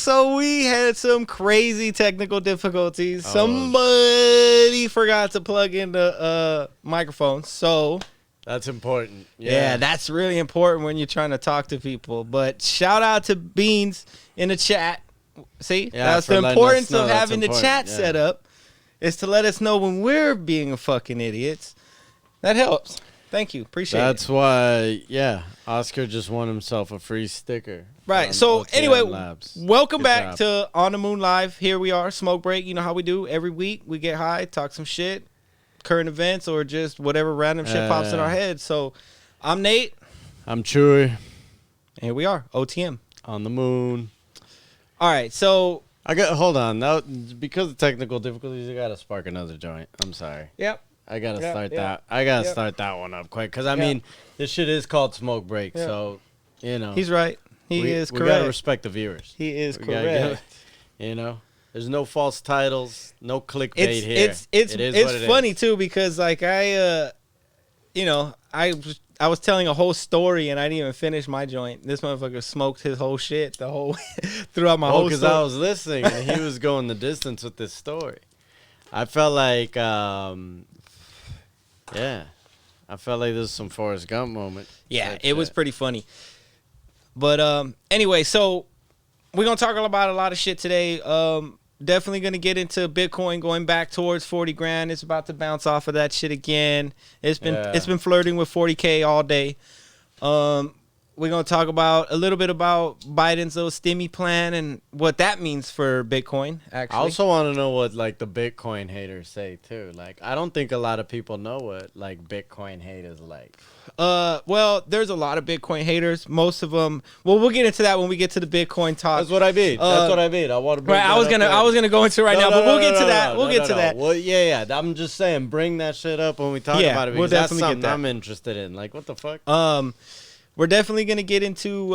So we had some crazy technical difficulties. Somebody forgot to plug in the microphone. So that's important. Yeah, that's really important when you're trying to talk to people. But shout out to Beans in the chat. See, that's the importance of having the chat set up, is to let us know when we're being fucking idiots. That helps. Thank you. Appreciate it. That's why, Oscar just won himself a free sticker. Right. So OTM anyway, Labs. welcome back to On the Moon Live. Here we are, smoke break. You know how we do every week. We get high, talk some shit, current events, or just whatever random shit pops in our heads. So I'm Nate. I'm Chuey. And here we are, OTM. On the moon. All right. So hold on. Now, because of technical difficulties, I got to spark another joint. I'm sorry. Yep. I gotta start that. I gotta start that one up quick, because I mean, this shit is called smoke break, so you know. He's right. He is correct. We gotta respect the viewers. He is correct. You know, there's no false titles, no clickbait here. It's funny too, because like I was telling a whole story and I didn't even finish my joint. This motherfucker smoked his whole shit throughout my whole story. Because I was listening and he was going the distance with this story. I felt like. I felt like this was some Forrest Gump moment. Yeah, it was pretty funny. But anyway, so we're going to talk about a lot of shit today. Definitely going to get into Bitcoin going back towards 40 grand. It's about to bounce off of that shit again. It's been flirting with 40K all day. We're going to talk about a little bit about Biden's little stimmy plan and what that means for Bitcoin, actually. I also want to know what, like, the Bitcoin haters say, too. Like, I don't think a lot of people know what, like, Bitcoin hate is like. Well, there's a lot of Bitcoin haters. Most of them. Well, we'll get into that when we get to the Bitcoin talk. That's what I mean. I want to bring I was gonna go into it right now, but we'll get to that. We'll get to that. Well, yeah. I'm just saying, bring that shit up when we talk about it, because that's something I'm interested in. Like, what the fuck? We're definitely going to get into,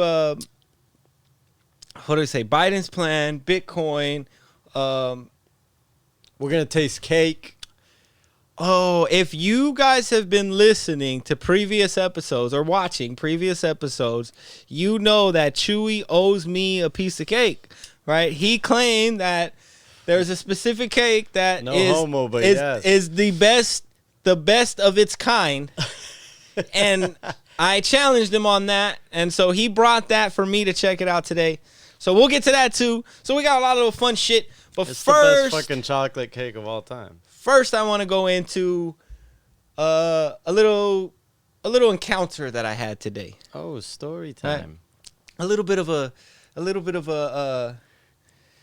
Biden's plan, Bitcoin. We're going to taste cake. Oh, if you guys have been listening to previous episodes or watching previous episodes, you know that Chuey owes me a piece of cake, right? He claimed that there's a specific cake that is the best of its kind. And I challenged him on that, and so he brought that for me to check it out today. So we'll get to that too. So we got a lot of fun shit. But it's first, the best fucking chocolate cake of all time. First, I want to go into a little encounter that I had today. Oh, story time. A little bit of a.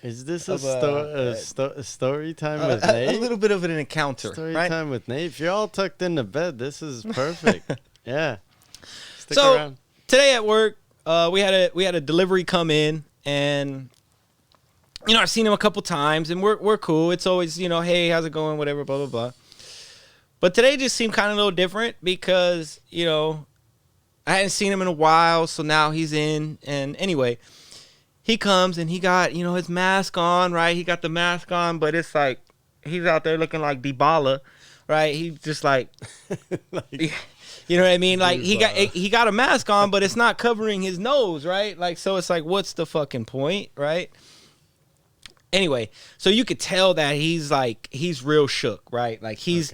Is this a story time with Nate? A little bit of an encounter. Story time with Nate. If you're all tucked into bed, this is perfect. Yeah. Stick around. Today at work, we had a delivery come in, and I've seen him a couple times, and we're cool. It's always hey, how's it going? Whatever, blah blah blah. But today just seemed kind of a little different because I hadn't seen him in a while, so now he's in, and anyway. He comes and he got, his mask on, right? He got the mask on, but it's like he's out there looking like Dybala, right? He's just like, you know what I mean? Like he got a mask on, but it's not covering his nose, right? Like, so it's like, what's the fucking point, right? Anyway, so you could tell that he's real shook, right? Like he's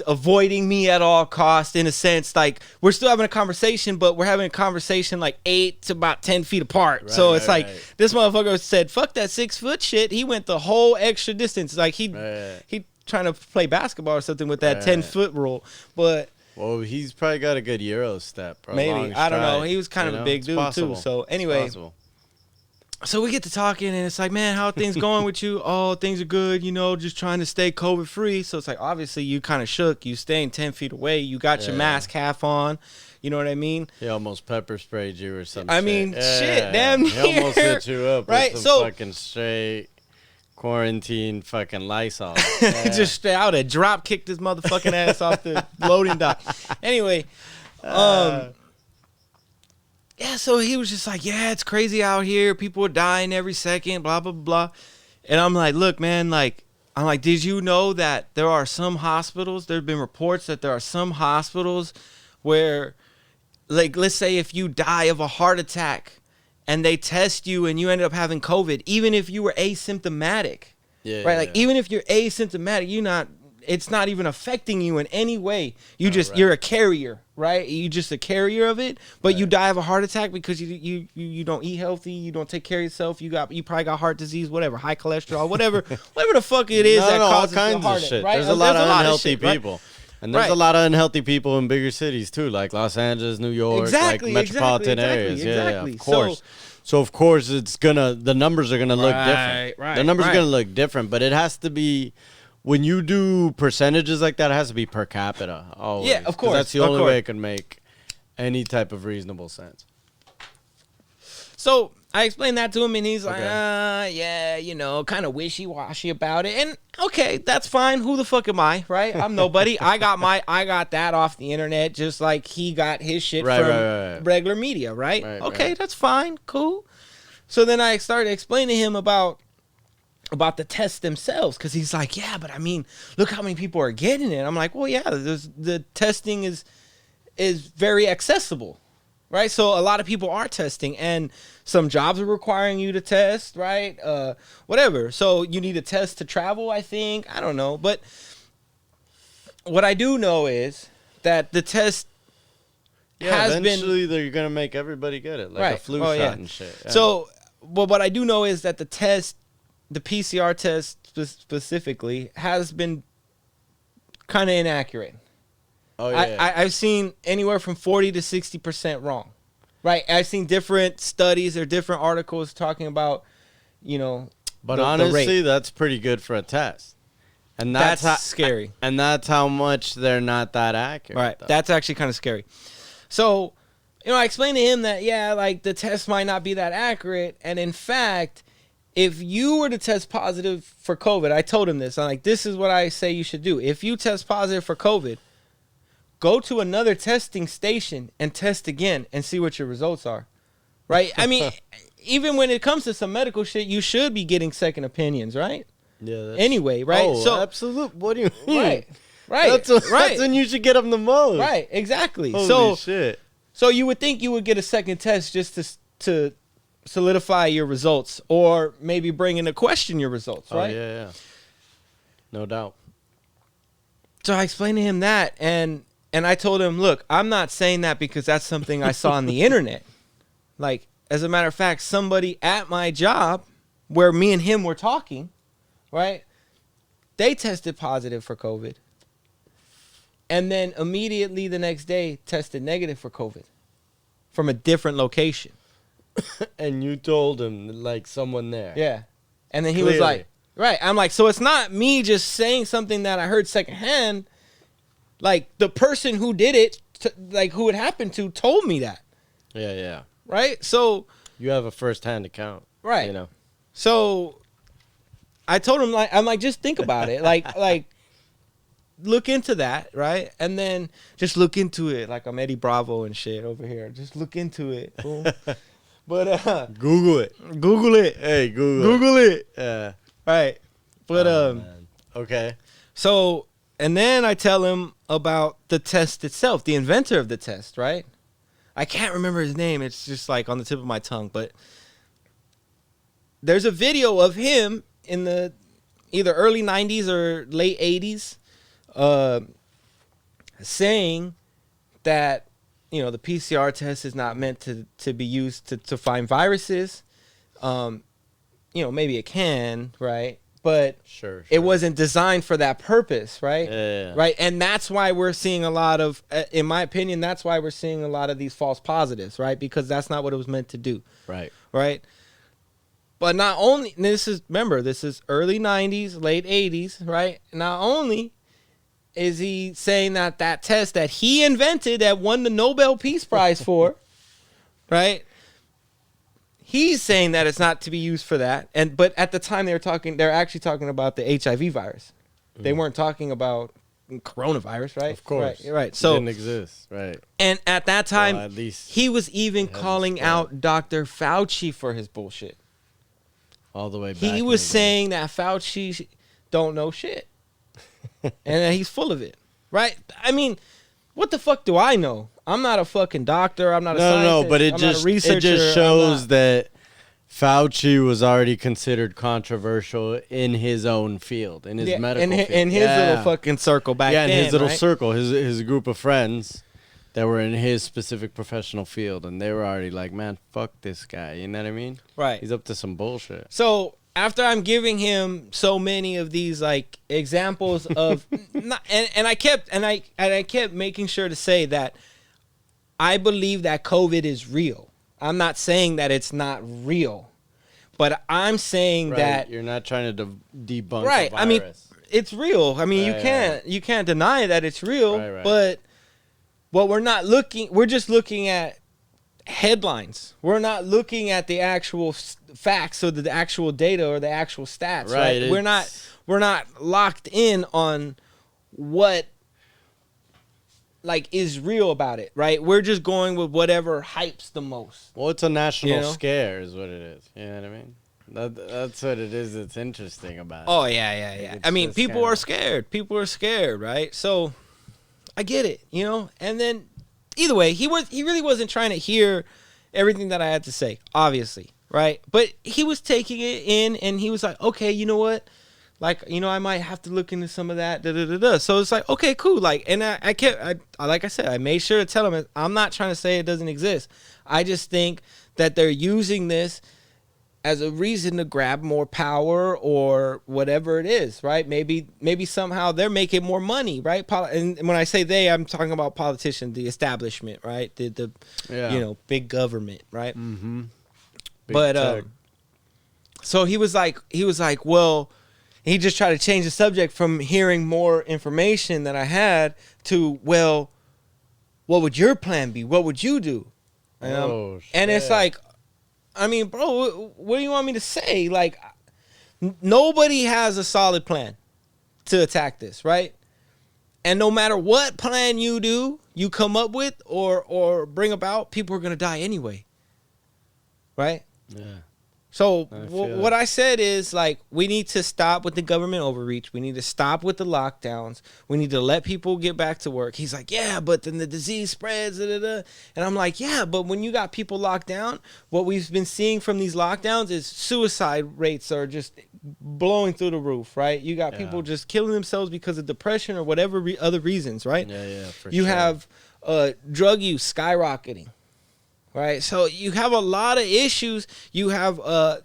avoiding me at all costs, in a sense. Like we're still having a conversation, but we're having a conversation like 8 to about 10 feet apart. Right, so it's this motherfucker said, "Fuck that 6 foot shit." He went the whole extra distance. Like he trying to play basketball or something with that 10-foot rule, but. Well, he's probably got a good Euro step. Maybe. I don't know. He was kind of a big dude too. So anyway. So we get to talking, and it's like, man, how are things going with you? Oh, things are good, just trying to stay COVID free. So it's like, obviously, you kind of shook. You staying 10 feet away. You got your mask half on. You know what I mean? He almost pepper sprayed you or something. I mean, shit, damn near. He almost hit you up right? with some fucking straight quarantine fucking Lysol. Just I would have drop kicked his motherfucking ass off the loading dock. Anyway, yeah, so he was just like, yeah, it's crazy out here. People are dying every second, blah, blah, blah. And I'm like, look, man, did you know that there are some hospitals, there have been reports that there are some hospitals where, like, let's say if you die of a heart attack and they test you and you ended up having COVID, even if you were asymptomatic, Yeah. right? Like even if you're asymptomatic, it's not even affecting you in any way. You're a carrier, right? You just a carrier of it, but you die of a heart attack because you don't eat healthy, you don't take care of yourself. You probably got heart disease, whatever, high cholesterol, whatever the fuck it is that causes all kinds the heart of shit. Right? There's a lot of unhealthy shit, right? people. And there's a lot of unhealthy people in bigger cities too, like Los Angeles, New York, like metropolitan areas. Yeah, of course. So of course the numbers are gonna look different. Right. The numbers are gonna look different, but it has to be when you do percentages like that, it has to be per capita. Always. Yeah, of course. That's the only way it can make any type of reasonable sense. So I explained that to him, and he's like, yeah, kind of wishy-washy about it. And okay, that's fine. Who the fuck am I, right? I'm nobody. I got that off the internet, just like he got his shit from regular media, right? Okay, that's fine, cool. So then I started explaining to him about the tests themselves, because he's like, yeah, but I mean, look how many people are getting it. I'm like, well, yeah, the testing is very accessible, right? So a lot of people are testing, and some jobs are requiring you to test, right? Whatever. So you need a test to travel, I think. I don't know. But what I do know is that the test has been... eventually they're going to make everybody get it, like a flu shot and shit. Yeah. So what I do know is that the PCR test specifically, has been kind of inaccurate. Oh, yeah. I've seen anywhere from 40 to 60% wrong. Right. I've seen different studies or different articles talking about, But honestly, that's pretty good for a test. And that's scary. And that's how much they're not that accurate. Right. Though. That's actually kind of scary. So, I explained to him that, the test might not be that accurate. And in fact, if you were to test positive for COVID, I told him this. I'm like, this is what I say you should do. If you test positive for COVID, go to another testing station and test again and see what your results are. Right? I mean, even when it comes to some medical shit, you should be getting second opinions, right? Yeah. Anyway, right? Oh, so, absolutely. What do you mean? Right. That's when you should get them the most. Right, exactly. Holy shit. So you would think you would get a second test just to solidify your results, or maybe bring into question your results, right? Oh, yeah. No doubt. So I explained to him that, and I told him, look, I'm not saying that because that's something I saw on the internet. Like, as a matter of fact, somebody at my job where me and him were talking, right? They tested positive for COVID. And then immediately the next day tested negative for COVID from a different location. And you told him, like, someone there. Yeah. And then he was like, right. I'm like, so it's not me just saying something that I heard secondhand. Like, the person who did it, who it happened to, told me that. Yeah. Right? So... you have a first-hand account. Right. So, I told him, I'm like, just think about it. Like, look into that, right? And then just look into it. Like, I'm Eddie Bravo and shit over here. Just look into it. Boom. But, Google it. Google it. Hey, Google it. Yeah. Right. But, man. Okay. So... and then I tell him about the test itself, the inventor of the test, right? I can't remember his name. It's just like on the tip of my tongue. But there's a video of him in the either early 90s or late 80s saying that, the PCR test is not meant to be used to find viruses. Maybe it can, right? But sure. It wasn't designed for that purpose, right? Yeah. Right, and that's why we're seeing a lot of, in my opinion, that's why we're seeing a lot of these false positives, right? Because that's not what it was meant to do. Right. But not only, this is early 90s, late 80s, right? Not only is he saying that test that he invented, that won the Nobel Peace Prize for, right? He's saying that it's not to be used for that, but at the time they're actually talking about the HIV virus. They weren't talking about coronavirus, right? Of course, right. So it didn't exist, right? And at that time, at least he was even calling out Dr. Fauci for his bullshit. All the way back. He was saying that Fauci don't know shit, and that he's full of it, right? I mean, what the fuck do I know? I'm not a fucking doctor. I'm not a scientist. No, but it just shows that Fauci was already considered controversial in his own field, in his medical field. In his little fucking circle back then. Yeah, in his little circle, his group of friends that were in his specific professional field, and they were already like, man, fuck this guy. You know what I mean? Right. He's up to some bullshit. So after I'm giving him so many of these like examples of, I kept making sure to say that I believe that COVID is real. I'm not saying that it's not real, but I'm saying that you're not trying to debunk right. the virus. I mean, it's real. I mean, you can't deny that it's real. Right. But what we're just looking at headlines. We're not looking at the actual facts or the actual data or the actual stats. Right. We're not locked in on what like is real about it, right? We're just going with whatever hypes the most. Well, it's a national scare is what it is. You know what I mean? That's what it is. It's interesting about it. Oh, yeah. I mean, people are scared. People are scared, right? So I get it, you know? And then either way, he really wasn't trying to hear everything that I had to say, obviously, right? But he was taking it in and he was like, okay, you know what? Like, you know, I might have to look into some of that. So it's like, okay, cool. Like, and I like I said, I made sure to tell him, I'm not trying to say it doesn't exist. I just think that they're using this as a reason to grab more power or whatever it is, right? Maybe somehow they're making more money, right? And when I say they, I'm talking about politicians, the establishment, right? The you know, big government, right? Mm-hmm. But so he was like, well. He just tried to change the subject from hearing more information that I had to, well, what would your plan be? What would you do? And it's like, I mean, bro, what do you want me to say? Like, nobody has a solid plan to attack this, right? And no matter what plan you come up with or bring about, people are going to die anyway. Right? Yeah. So what I said is, like, we need to stop with the government overreach. We need to stop with the lockdowns. We need to let people get back to work. He's like, yeah, but then the disease spreads. And I'm like, yeah, but when you got people locked down, what we've been seeing from these lockdowns is suicide rates are just blowing through the roof, right? You got people just killing themselves because of depression or whatever other reasons, right? Yeah, for you sure. have drug use skyrocketing. Right, so you have a lot of issues. You have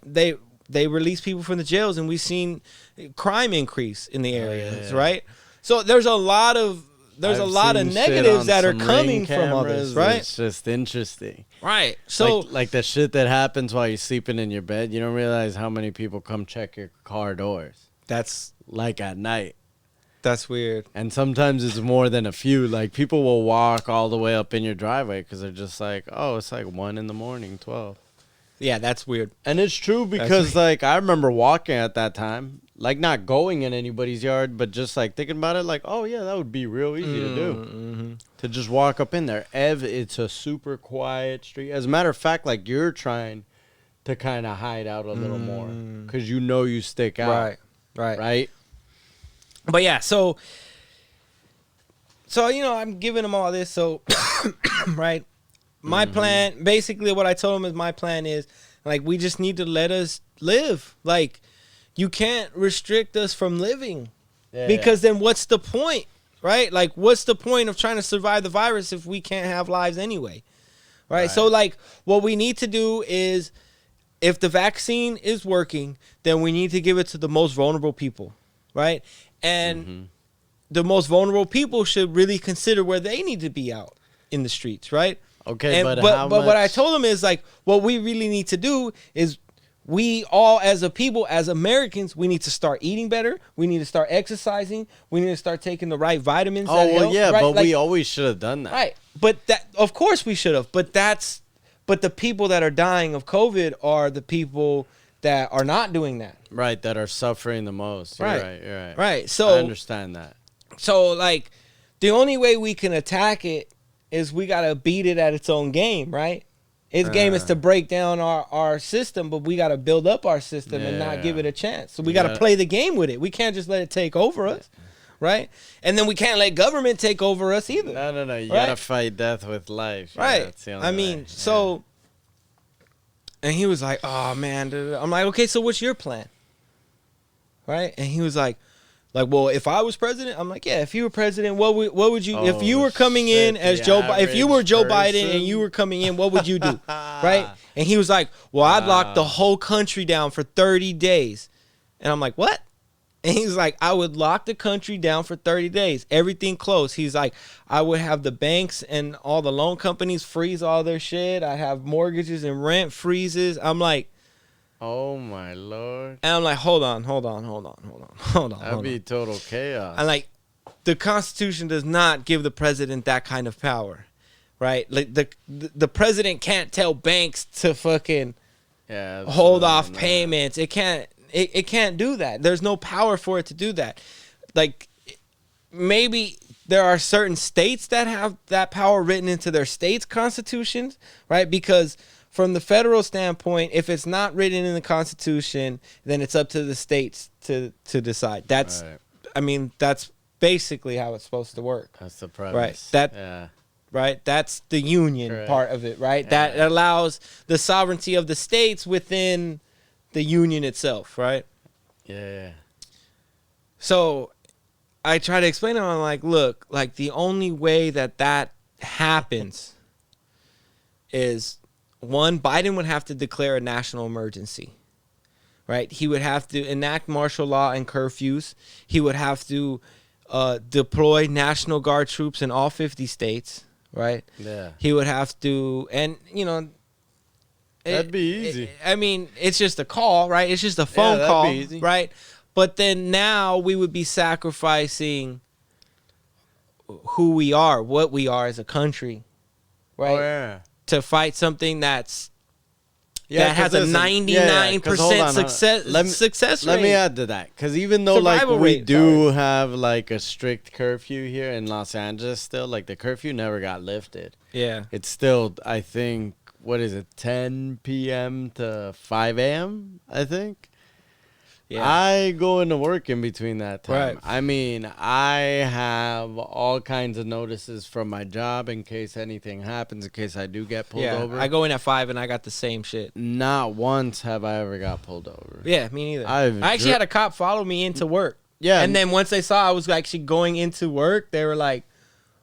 they release people from the jails, and we've seen crime increase in the areas, right? So there's a lot of negatives that are coming from others, right? It's just interesting, right? So like the shit that happens while you're sleeping in your bed. You don't realize how many people come check your car doors. That's like at night. That's weird. And sometimes it's more than a few. Like, people will walk all the way up in your driveway because they're just like, oh, it's like 1 a.m, 12. Yeah, that's weird. And it's true because, like, I remember walking at that time, like, not going in anybody's yard, but just, like, thinking about it, like, oh, yeah, that would be real easy to do. Mm-hmm. To just walk up in there. It's a super quiet street. As a matter of fact, like, you're trying to kind of hide out a little more because you know you stick out. Right? But yeah, so you know, I'm giving him all this. So, right, my plan, basically, what I told him is my plan is, like, we just need to let us live. Like, you can't restrict us from living, because then what's the point, right? Like, what's the point of trying to survive the virus if we can't have lives anyway, right? So, like, what we need to do is, if the vaccine is working, then we need to give it to the most vulnerable people, right? And the most vulnerable people should really consider where they need to be out in the streets, right? Okay, but what I told them is, like, what we really need to do is, we all as a people, as Americans, we need to start eating better. We need to start exercising. We need to start taking the right vitamins. But we always should have done that. Right, but that, of course we should have. But the people that are dying of COVID are the people that are not doing that. Right, that are suffering the most. You're right. Right. So I understand that. So, like, the only way we can attack it is we got to beat it at its own game, right? Its game is to break down our system, but we got to build up our system and not give it a chance. So we got to play the game with it. We can't just let it take over us, right? And then we can't let government take over us either. No. You gotta fight death with life. Right. I mean, so. And he was like, "Oh man," I'm like, "Okay, so what's your plan?" Right? And he was like, well, if I was president, I'm like, yeah, if you were president, what would you, if you were coming in as if you were Joe Biden and you were coming in, what would you do? Right? And he was like, well, I'd lock the whole country down for 30 days. And I'm like, what? And he's like, I would lock the country down for 30 days. Everything closed. He's like, I would have the banks and all the loan companies freeze all their shit. I have mortgages and rent freezes. I'm like, oh my Lord. and I'm like, hold on. That'd be total chaos. I'm like, the Constitution does not give the president that kind of power, right? Like the president can't tell banks to fucking hold off payments. It can't do that. There's no power for it to do that. Like, maybe there are certain states that have that power written into their states' constitutions, right? Because from the federal standpoint, if it's not written in the Constitution, then it's up to the states to decide. That's, right. I mean, that's basically how it's supposed to work. That's the premise. Right. Right. That's the union part of it. Right. Yeah. That allows the sovereignty of the states within the union itself. Right. Yeah. So I try to explain to him, I'm like, look, like the only way that happens is, one, Biden would have to declare a national emergency, right? He would have to enact martial law and curfews. He would have to deploy National Guard troops in all 50 states, right? Yeah. He would have to, and, you know. That'd be easy. I mean, it's just a call, right? It's just a phone call, be easy. Right? But then now we would be sacrificing who we are, what we are as a country, right? Oh, yeah. To fight something that has a 99% success rate. Let me add to that, because even though we do have like a strict curfew here in Los Angeles, still like the curfew never got lifted. Yeah, it's still, I think, what is it, 10 p.m. to 5 a.m. I think. Yeah. I go into work in between that time. Right. I mean, I have all kinds of notices from my job in case anything happens, in case I do get pulled over. I go in at 5 and I got the same shit. Not once have I ever got pulled over. Yeah, me neither. I actually had a cop follow me into work. Yeah. And then once they saw I was actually going into work, they were like,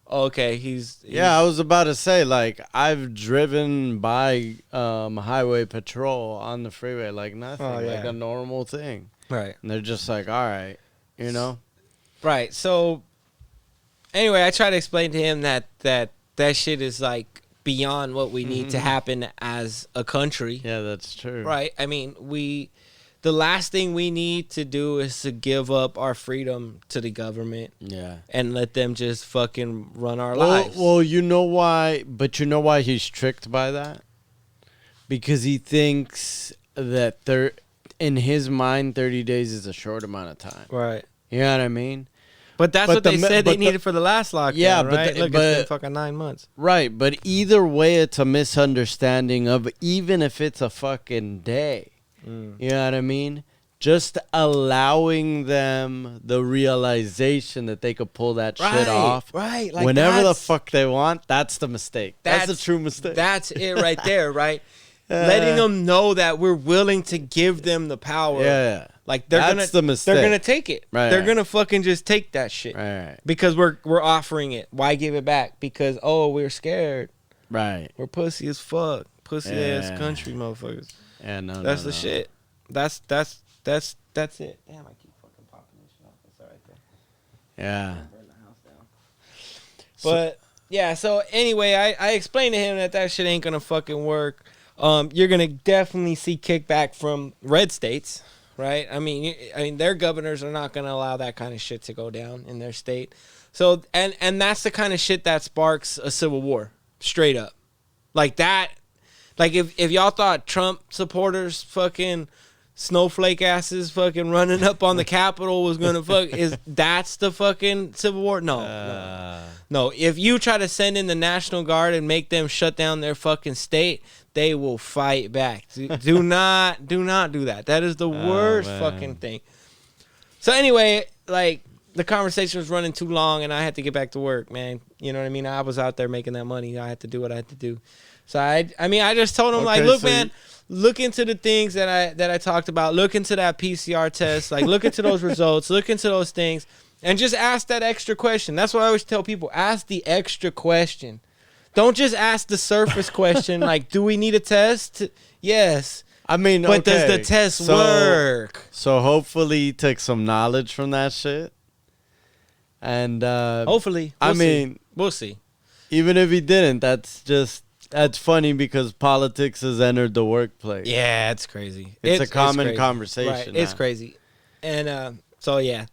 okay, he's yeah, I was about to say, like, I've driven by highway patrol on the freeway like nothing, like a normal thing. Right. And they're just like, all right, you know? Right. So, anyway, I try to explain to him that shit is, like, beyond what we need to happen as a country. Yeah, that's true. Right. I mean, the last thing we need to do is to give up our freedom to the government. Yeah. And let them just fucking run our lives. Well, you know why? But you know why he's tricked by that? Because he thinks that in his mind, 30 days is a short amount of time. Right. You know what I mean? But that's what they said they needed for the last lockdown, yeah, right? Look, it's been fucking 9 months. Right, but either way, it's a misunderstanding of even if it's a fucking day. You know what I mean? Just allowing them the realization that they could pull that shit off. Right. Like whenever the fuck they want, that's the mistake. That's the true mistake. That's it right there, right? Letting them know that we're willing to give them the power. Yeah. Like that's the mistake. They're gonna take it. Right. They're gonna fucking just take that shit. Right. Because we're offering it. Why give it back? Because we're scared. Right. We're pussy as fuck. Pussy ass country motherfuckers. Yeah, that's the shit. That's it. Damn, I keep fucking popping this shit off. It's all right there. Yeah. Burn the house down. But yeah, so anyway, I explained to him that shit ain't gonna fucking work. You're gonna definitely see kickback from red states, right? I mean, their governors are not gonna allow that kind of shit to go down in their state. So, and that's the kind of shit that sparks a civil war, straight up, like that. Like if y'all thought Trump supporters fucking snowflake asses fucking running up on the Capitol was gonna that's the fucking civil war? No. If you try to send in the National Guard and make them shut down their fucking state, they will fight back. Do not do that. That is the worst fucking thing. So anyway, like, the conversation was running too long, and I had to get back to work, man. You know what I mean? I was out there making that money. I had to do what I had to do. So I just told him, like, look, man, look into the things that I talked about. Look into that PCR test. Like, look into those results. Look into those things. And just ask that extra question. That's what I always tell people. Ask the extra question. Don't just ask the surface question, like, do we need a test? Yes. I mean, but does the test work? So hopefully you took some knowledge from that shit. And hopefully. We'll see. Even if he didn't, that's funny because politics has entered the workplace. Yeah, it's crazy. It's a common conversation. Right. It's crazy. And so, yeah.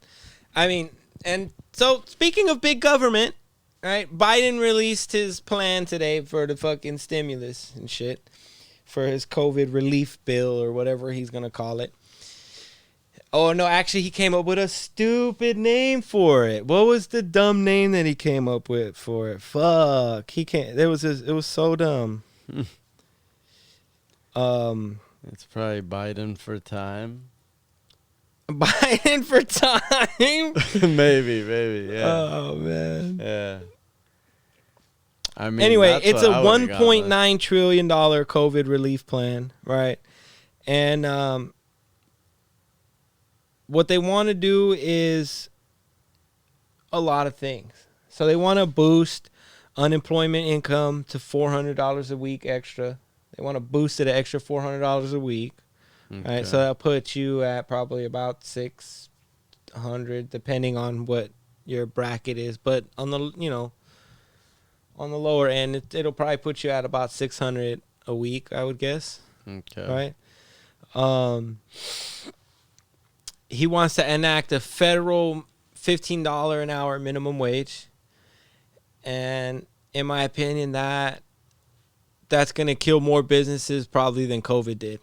I mean, and so speaking of big government, right? Biden released his plan today for the fucking stimulus and shit, for his COVID relief bill or whatever he's going to call it. Oh, no, actually, he came up with a stupid name for it. What was the dumb name that he came up with for it? Fuck. He can't. It was so dumb. It's probably Biden for time. Biden for time? maybe, yeah. Oh, man. Yeah. I mean, anyway, it's a $1.9 trillion COVID relief plan, right? And what they want to do is a lot of things. So they want to boost unemployment income to $400 a week extra. They want to boost it an extra $400 a week. Okay. Right, so that puts you at probably about $600, depending on what your bracket is. But on the on the lower end, it'll probably put you at about $600 a week, I would guess. Okay. Right. He wants to enact a federal $15 an hour minimum wage, and in my opinion, that's going to kill more businesses probably than COVID did.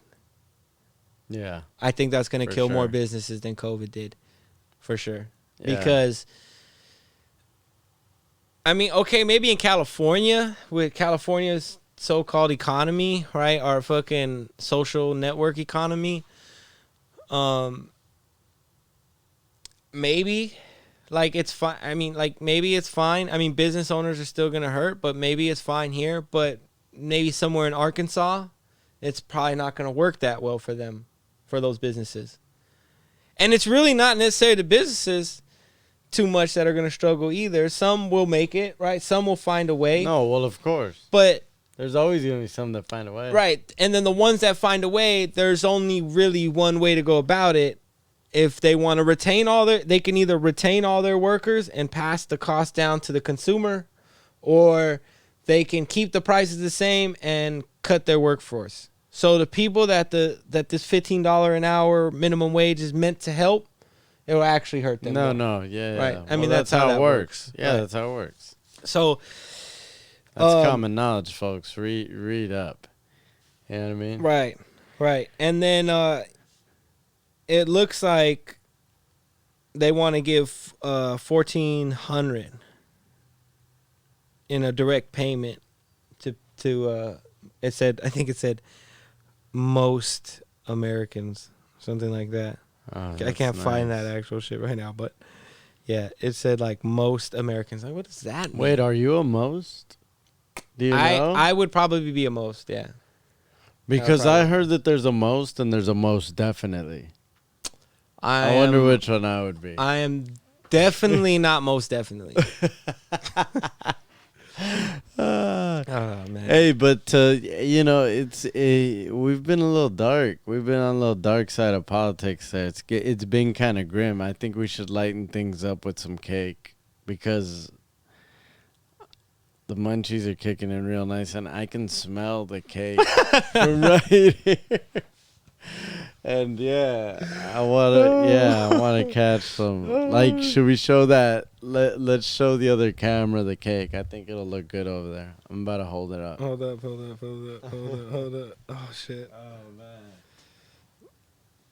Yeah. I think that's going to kill more businesses than COVID did, for sure. Yeah. Because, I mean, okay, maybe in California, with California's so-called economy, right, our fucking social network economy, maybe, like, it's fine. I mean, like, maybe it's fine. I mean, business owners are still going to hurt, but maybe it's fine here. But maybe somewhere in Arkansas, it's probably not going to work that well for them. For those businesses. And it's really not necessarily the businesses too much that are going to struggle either. Some will make it, right? Some will find a way. No, well, of course. But there's always going to be some that find a way. Right. And then the ones that find a way, there's only really one way to go about it. If they want to retain they can either retain all their workers and pass the cost down to the consumer, or they can keep the prices the same and cut their workforce. So the people that this $15 an hour minimum wage is meant to help, it will actually hurt them. Yeah. Right. I mean, that's how it works. Yeah, right. That's how it works. So that's common knowledge, folks. Read up. You know what I mean? Right. And then it looks like they want to give $1,400 in a direct payment to I think it said most Americans, something like that. Oh, I can't find that actual shit right now, but yeah, it said like most Americans. Like, what does that mean? Wait, are you a most? Do you know? I would probably be a most, yeah. Because I heard that there's a most and there's a most definitely. I wonder which one I would be. I am definitely not most definitely. Oh man. Hey, but it's we've been a little dark. We've been on a little dark side of politics. There, it's been kind of grim. I think we should lighten things up with some cake because the munchies are kicking in real nice, and I can smell the cake from right here. And I wanna catch some. Like, should we show that? Let's show the other camera the cake. I think it'll look good over there. I'm about to hold it up. Hold up. Oh shit. Oh man.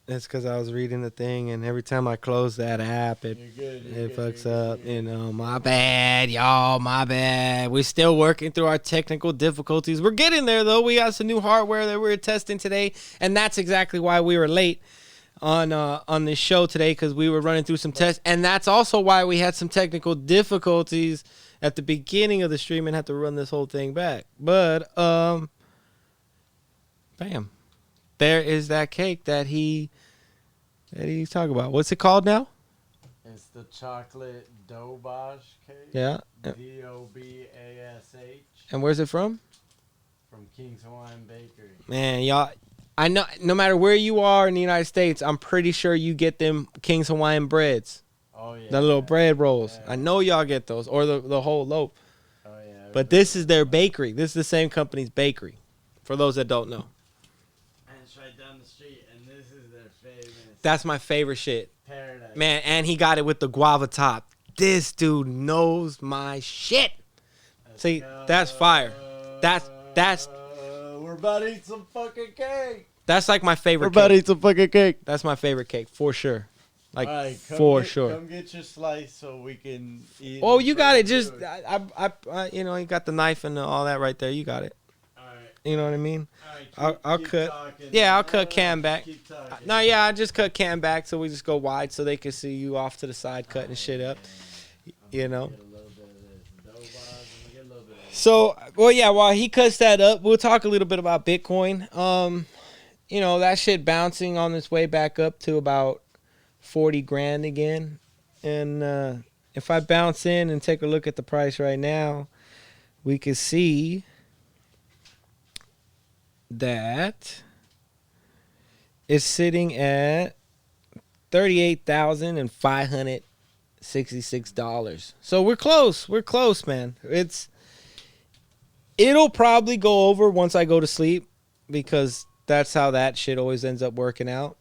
It's because I was reading the thing, and every time I close that app, it fucks up. You know, my bad, y'all. My bad. We're still working through our technical difficulties. We're getting there, though. We got some new hardware that we're testing today, and that's exactly why we were late. on this show today because we were running through some tests, and that's also why we had some technical difficulties at the beginning of the stream and had to run this whole thing back. But bam, there is that cake that he's talking about. What's it called now? It's the chocolate Dobash cake. Yeah. Dobash. And where's it from? From Kings Hawaiian Bakery. Man, y'all, I know no matter where you are in the United States, I'm pretty sure you get them Kings Hawaiian breads. Oh, yeah. The little bread rolls. Yeah. I know y'all get those, or the whole loaf. Oh, yeah. But this is their bakery. This is the same company's bakery, for those that don't know. And it's right down the street, and this is their famous. That's my favorite shit. Paradise. Man, and he got it with the guava top. This dude knows my shit. See, that's fire. That's We're about to eat some fucking cake. That's like my favorite. We're about to eat some fucking cake. That's my favorite cake for sure. Like right, sure. Come get your slice so we can eat. Oh, you got it. Just I you know, you got the knife and all that right there. You got it. All right. You know what I mean? All right, I'll cut. Talking. Yeah, I'll cut Cam back. No, I yeah, I just cut Cam back so we just go wide so they can see you off to the side cutting shit up. You know. So, well, yeah, while he cuts that up, we'll talk a little bit about Bitcoin. You know, that shit bouncing on its way back up to about 40 grand again. And if I bounce in and take a look at the price right now, we can see that it's sitting at $38,566. So we're close. We're close, man. It'll probably go over once I go to sleep because that's how that shit always ends up working out.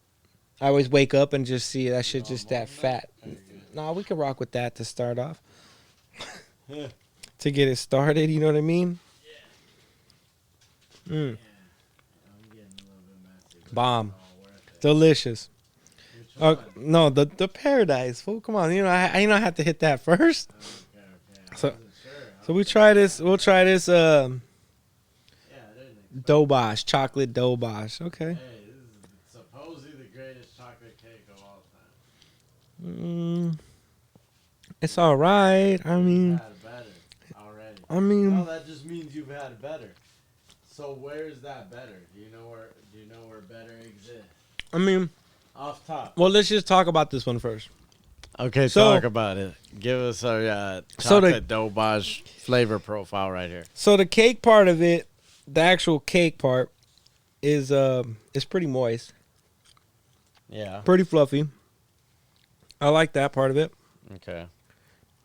I always wake up and just see that shit just that fat. Nah, we can rock with that to start off. To get it started, you know what I mean? Yeah. Mm. Bomb. Delicious. No, the paradise. Well, come on, I have to hit that first. So we try this. We'll try this. Dobash, chocolate Dobash. Okay. Hey, this is supposedly the greatest chocolate cake of all time. It's all right. I mean, You've had better already. No, that just means you've had better. So where's that better? Do you know where better exists? I mean, off top. Well, let's just talk about this one first. Okay, so, talk about it. Give us our chocolate Dobash flavor profile right here. So the cake part of it, the actual cake part, is pretty moist. Yeah. Pretty fluffy. I like that part of it. Okay.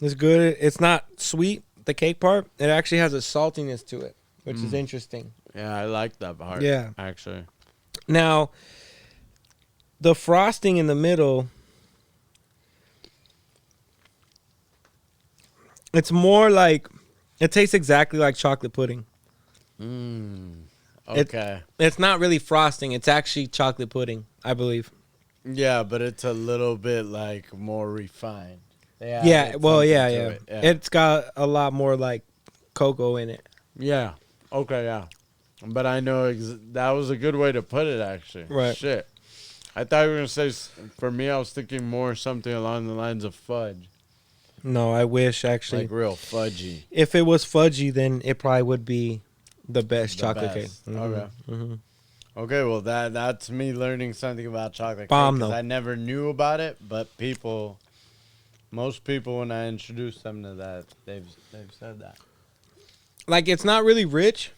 It's good. It's not sweet, the cake part. It actually has a saltiness to it, which is interesting. Yeah, I like that part. Yeah. Actually. Now, the frosting in the middle, it's more like, it tastes exactly like chocolate pudding. Okay. It's not really frosting. It's actually chocolate pudding, I believe. Yeah, but it's a little bit like more refined. Yeah. Well, yeah. It's got a lot more like cocoa in it. Yeah. Okay, yeah. But I know that was a good way to put it, actually. Right. Shit. I thought you were going to say, for me, I was thinking more something along the lines of fudge. No, I wish, actually. Like real fudgy. If it was fudgy, then it probably would be the best chocolate cake. Mm-hmm. Okay. Mm-hmm. Okay, well, that's me learning something about chocolate Bomb, cake. though. I never knew about it, but most people, when I introduce them to that, they've said that. Like, it's not really rich,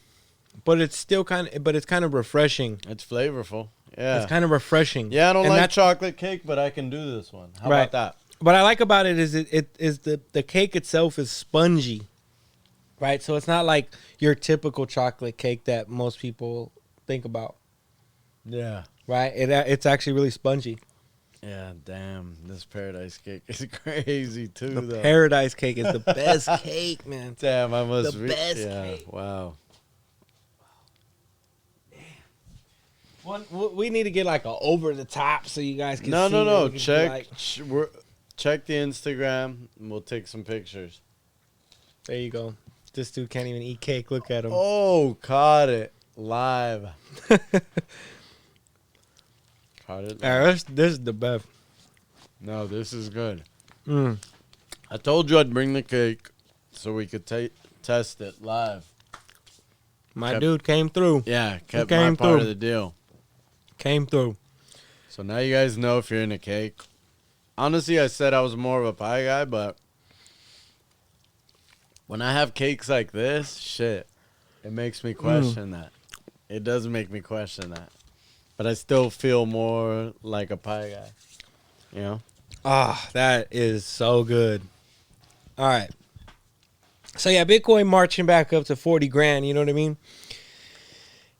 but it's still kind of refreshing. It's flavorful. Yeah. It's kind of refreshing. Yeah, I don't like chocolate cake, but I can do this one. How about that? What I like about it is the cake itself is spongy, right? So it's not like your typical chocolate cake that most people think about. Yeah. Right? It's actually really spongy. Yeah, damn. This paradise cake is crazy, too, The paradise cake is the best cake, man. Damn, I must The best cake. Wow. We need to get like a over the top so you guys can see. No. Check the Instagram and we'll take some pictures. There you go. This dude can't even eat cake. Look at him. Oh, caught it live. half-hearted. Yeah, this is the best. No, this is good. Mm. I told you I'd bring the cake so we could test it live. My dude came through. Yeah, kept my part of the deal. Came through. So now you guys know if you're into cake. Honestly, I said I was more of a pie guy, but when I have cakes like this, shit, it makes me question that. It does make me question that. But I still feel more like a pie guy. You know? Ah, that is so good. All right. So yeah, Bitcoin marching back up to 40 grand, you know what I mean?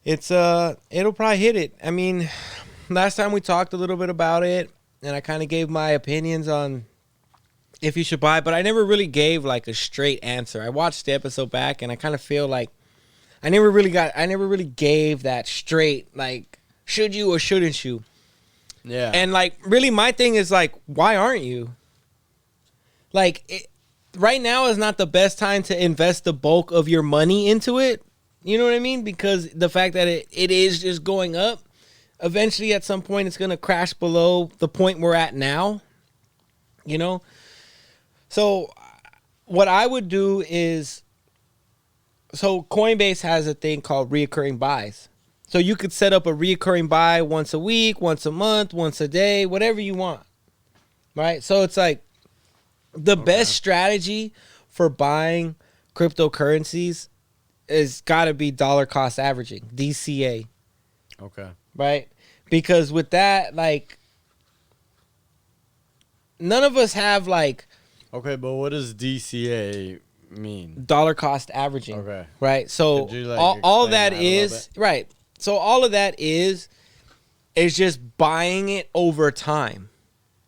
It's it'll probably hit it. I mean, last time we talked a little bit about it and I kind of gave my opinions on if you should buy, but I never really gave like a straight answer. I watched the episode back and I kind of feel like I never really gave that straight like should you or shouldn't you? Yeah. And like really my thing is like why aren't you? Like right now is not the best time to invest the bulk of your money into it. You know what I mean? Because the fact that it is just going up, eventually at some point it's going to crash below the point we're at now. You know? So what I would do is, so Coinbase has a thing called reoccurring buys. So you could set up a reoccurring buy once a week, once a month, once a day, whatever you want. Right? So it's like, the best strategy for buying cryptocurrencies is got to be dollar cost averaging, DCA. Okay. Right? Because with that, like, none of us have, like... Okay, but what does DCA mean? Dollar cost averaging. Okay. Right? So, could you, like, all that explain that is... Right. So, all of that is just buying it over time.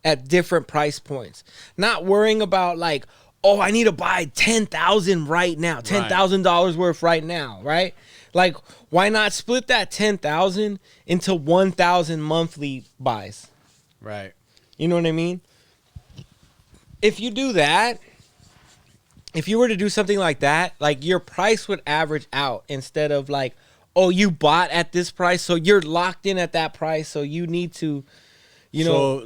At different price points. Not worrying about like, oh, I need to buy 10,000 right now. $10,000 worth right now, right? Like, why not split that 10,000 into 1,000 monthly buys? Right. You know what I mean? If you do that, if you were to do something like that, like your price would average out instead of like, oh, you bought at this price, so you're locked in at that price, so you need to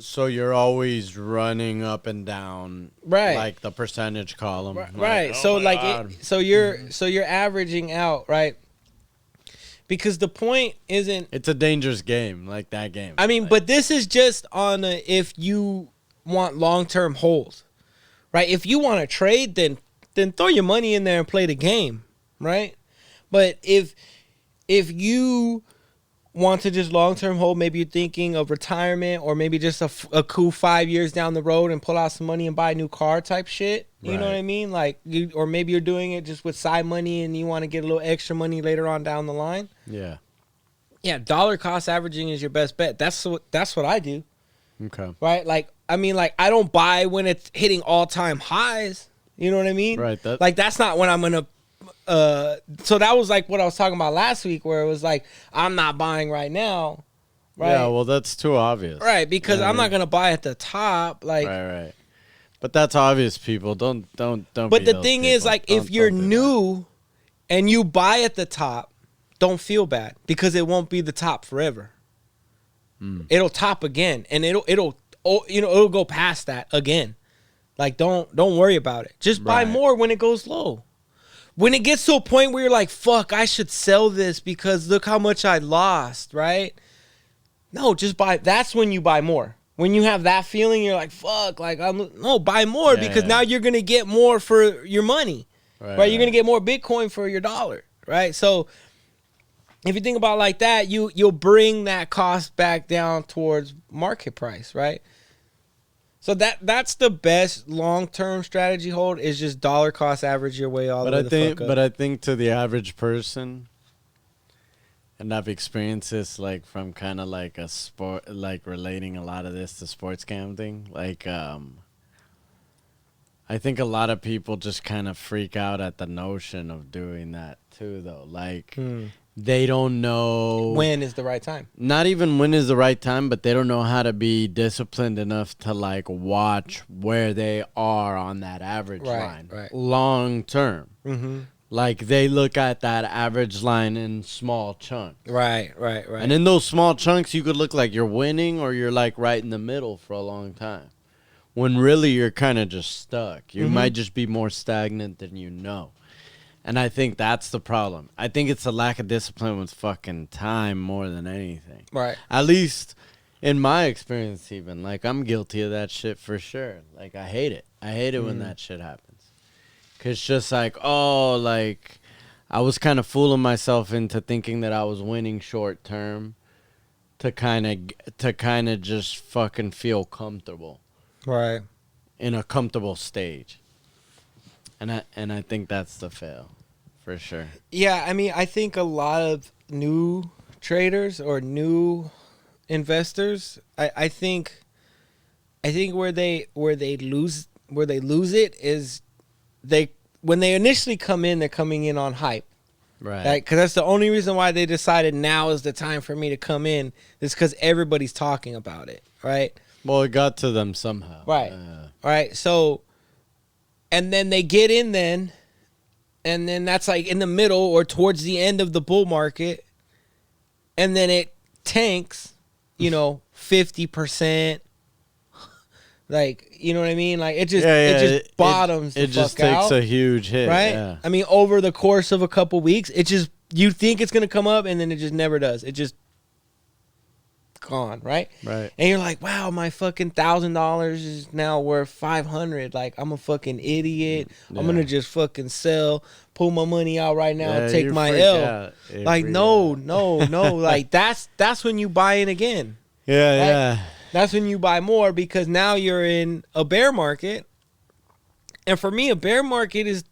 so you're always running up and down, right? Like the percentage column, right? Like, so like, so you're averaging out, right? Because the point isn't. It's a dangerous game, like that game. I mean, like, but this is just on if you want long-term hold, right? If you want to trade, then throw your money in there and play the game, right? But if you want to just long-term hold, maybe you're thinking of retirement or maybe just a cool 5 years down the road and pull out some money and buy a new car type shit. You know what I mean? Like or maybe you're doing it just with side money and you want to get a little extra money later on down the line. Yeah. Yeah, dollar cost averaging is your best bet. That's what I do. Okay. Right? Like, I mean, like I don't buy when it's hitting all-time highs. You know what I mean? Right. That's not when I'm going to so that was like what I was talking about last week where it was like I'm not buying right now, right? Yeah, well that's too obvious. Right, because I'm not going to buy at the top like Right. But that's obvious, people. Don't But the thing is like if you're new and you buy at the top, don't feel bad because it won't be the top forever. It'll top again and it'll go past that again. Like don't worry about it. Just buy more when it goes low. When it gets to a point where you're like, fuck, I should sell this because look how much I lost, right? No, just buy. That's when you buy more. When you have that feeling, you're like, fuck, like, buy more because now you're going to get more for your money, right? You're going to get more Bitcoin for your dollar, right? So if you think about it like that, you'll bring that cost back down towards market price, right? So that's the best long-term strategy hold is just dollar cost average your way all the way the fuck up. But I think to the average person, and I've experienced this like from kind of like a sport, like relating a lot of this to sports gambling. Like, I think a lot of people just kind of freak out at the notion of doing that too, though. Like, they don't know when is the right time. Not even when is the right time, but they don't know how to be disciplined enough to like watch where they are on that average line long term. Like, they look at that average line in small chunks. Right. And in those small chunks, you could look like you're winning or you're, like, right in the middle for a long time. When really you're kind of just stuck. You might just be more stagnant than you know. And I think that's the problem. I think it's a lack of discipline with fucking time more than anything. Right. At least in my experience even. Like, I'm guilty of that shit for sure. Like, I hate it. I hate it when that shit happens. Cause just like, oh, like, I was kind of fooling myself into thinking that I was winning short term to kind of just fucking feel comfortable. Right. In a comfortable stage. And I think that's the fail, for sure. Yeah, I mean, I think a lot of new traders or new investors, I think where they lose it is when they initially come in, they're coming in on hype. Right. Because that's the only reason why they decided now is the time for me to come in, is because everybody's talking about it, right? Well, it got to them somehow. Right. Right. So, and then they get in then, and then that's like in the middle or towards the end of the bull market, and then it tanks, 50%. Like, you know what I mean? Like, it just bottoms it the just fuck out. takes a huge hit. Right? Yeah. I mean, over the course of a couple weeks, you think it's going to come up, and then it just never does. It just gone, right? Right. And you're like, wow, my fucking $1,000 is now worth $500. Like, I'm a fucking idiot. Yeah. I'm going to just fucking sell, pull my money out right now, and take my L. Like, no. Like, that's when you buy in again. Yeah, right? yeah. That's when you buy more, because now you're in a bear market. And for me, a bear market is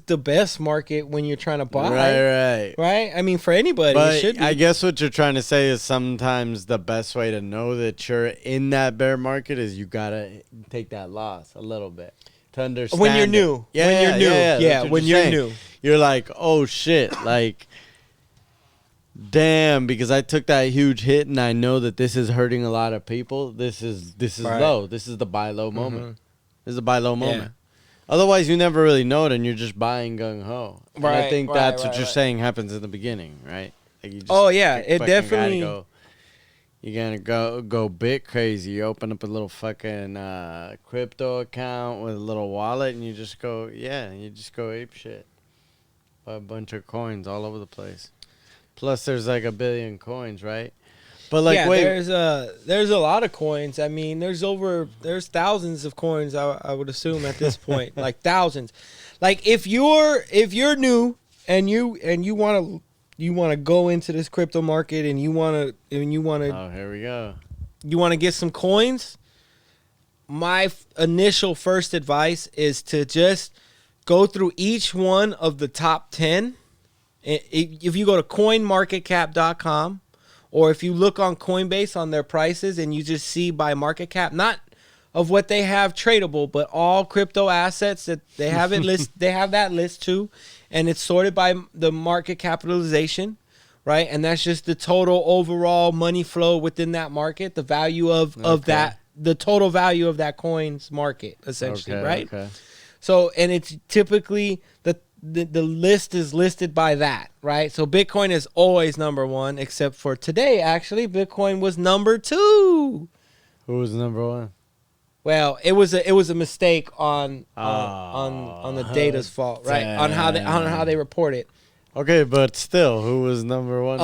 the best market when you're trying to buy. Right? I mean, for anybody, but it should be. I guess what you're trying to say is sometimes the best way to know that you're in that bear market is you got to take that loss a little bit to understand. When you're new. Yeah, when you're new. Yeah, when you're new. You're like, oh, shit, like... Damn, because I took that huge hit and I know that this is hurting a lot of people. This is right. Low. This is the buy low moment. This is the buy low moment. Otherwise, you never really know it and you're just buying gung ho. Right. And I think that's what you're saying happens in the beginning, right? Like you just it definitely. You gotta go bit crazy. You open up a little fucking crypto account with a little wallet and you just go ape shit. Buy a bunch of coins all over the place. Plus, there's like 1 billion coins, right? But like, wait, there's a lot of coins. I mean, there's thousands of coins. I would assume at this point, like thousands. Like if you're new and you want to go into this crypto market and you want to oh, here we go. You want to get some coins. My initial first advice is to just go through each one of the top 10. If you go to coinmarketcap.com or if you look on Coinbase on their prices and you just see by market cap, not of what they have tradable, but all crypto assets that they have they have that list too, and it's sorted by the market capitalization, right? And that's just the total overall money flow within that market, the value of that, the total value of that coin's market, essentially, right? Okay. So, and it's typically the list is listed by that, right? So Bitcoin is always number one, except for today. Actually, Bitcoin was number 2. Who was number 1? Well, it was a mistake on the data's fault, right? Damn. On how they report it. Okay, but still, who was number 1?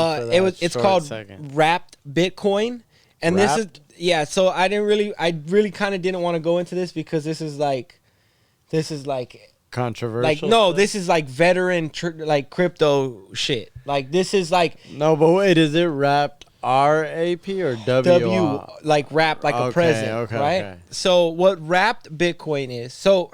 It's called Wrapped Bitcoin, and Wrapped? this is So I really kind of didn't want to go into this because this is like controversial. Like, no, this is like veteran crypto shit. Like, this is like... No, but wait, is it wrapped R-A-P or W? Like wrapped like a present, right? Okay. So what wrapped Bitcoin is... So,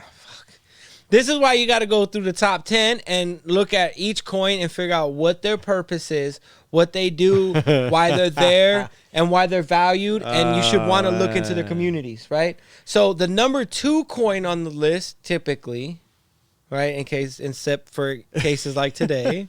this is why you got to go through the top 10 and look at each coin and figure out what their purpose is, what they do, why they're there, and why they're valued, and you should want to look into the communities, right? So the number 2 coin on the list, typically... Right, except for cases like today,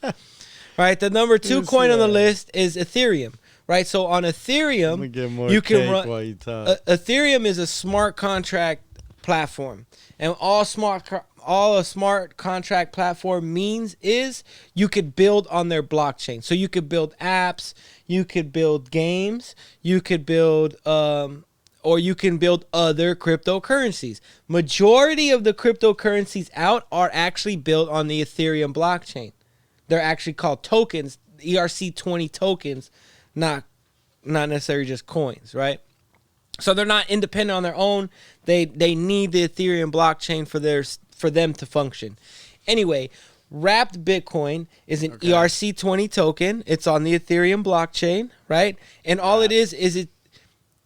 right? The number 2 coin on the list is Ethereum, right? So on Ethereum, you can run. Ethereum is a smart contract platform, and all smart a smart contract platform means is you could build on their blockchain. So you could build apps, you could build games, you could build or you can build other cryptocurrencies. Majority of the cryptocurrencies out are actually built on the Ethereum blockchain. They're actually called tokens, ERC20 tokens, not necessarily just coins, right? So they're not independent on their own. They need the Ethereum blockchain for them to function. Anyway, wrapped Bitcoin is an ERC20 token. It's on the Ethereum blockchain, right? And all it is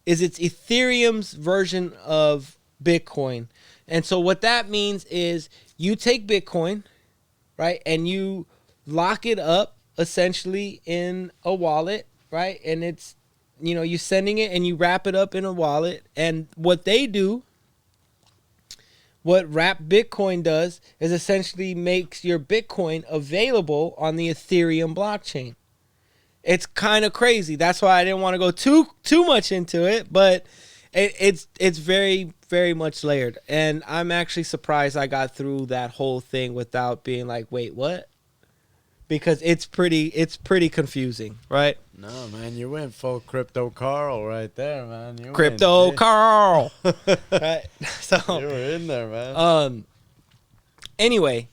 it's Ethereum's version of Bitcoin. And so what that means is you take Bitcoin, right, and you lock it up essentially in a wallet, right? And it's, you know, you're sending it and you wrap it up in a wallet. And what they do, what wrapped Bitcoin does, is essentially makes your Bitcoin available on the Ethereum blockchain. It's kind of crazy. That's why I didn't want to go too much into it, but it's very, very much layered. And I'm actually surprised I got through that whole thing without being like, wait, what? Because it's pretty confusing, right? No, man, you went full Crypto Carl right there, man. Crypto Carl. Right? So you were in there, man. Anyway,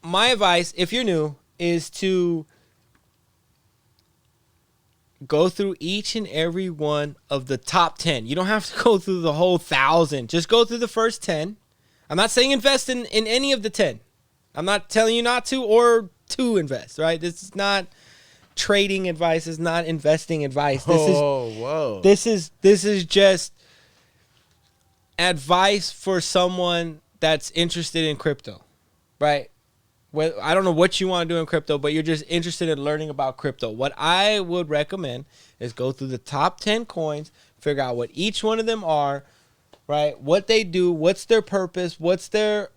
my advice, if you're new, is to go through each and every one of the top 10. You don't have to go through the whole 1,000. Just go through the first 10. I'm not saying invest in any of the 10. I'm not telling you not to or to invest, right? This is not trading advice. It's not investing advice. This is just advice for someone that's interested in crypto, right? Well, I don't know what you want to do in crypto, but you're just interested in learning about crypto. What I would recommend is go through the top 10 coins, figure out what each one of them are, right? What they do, what's their purpose, what are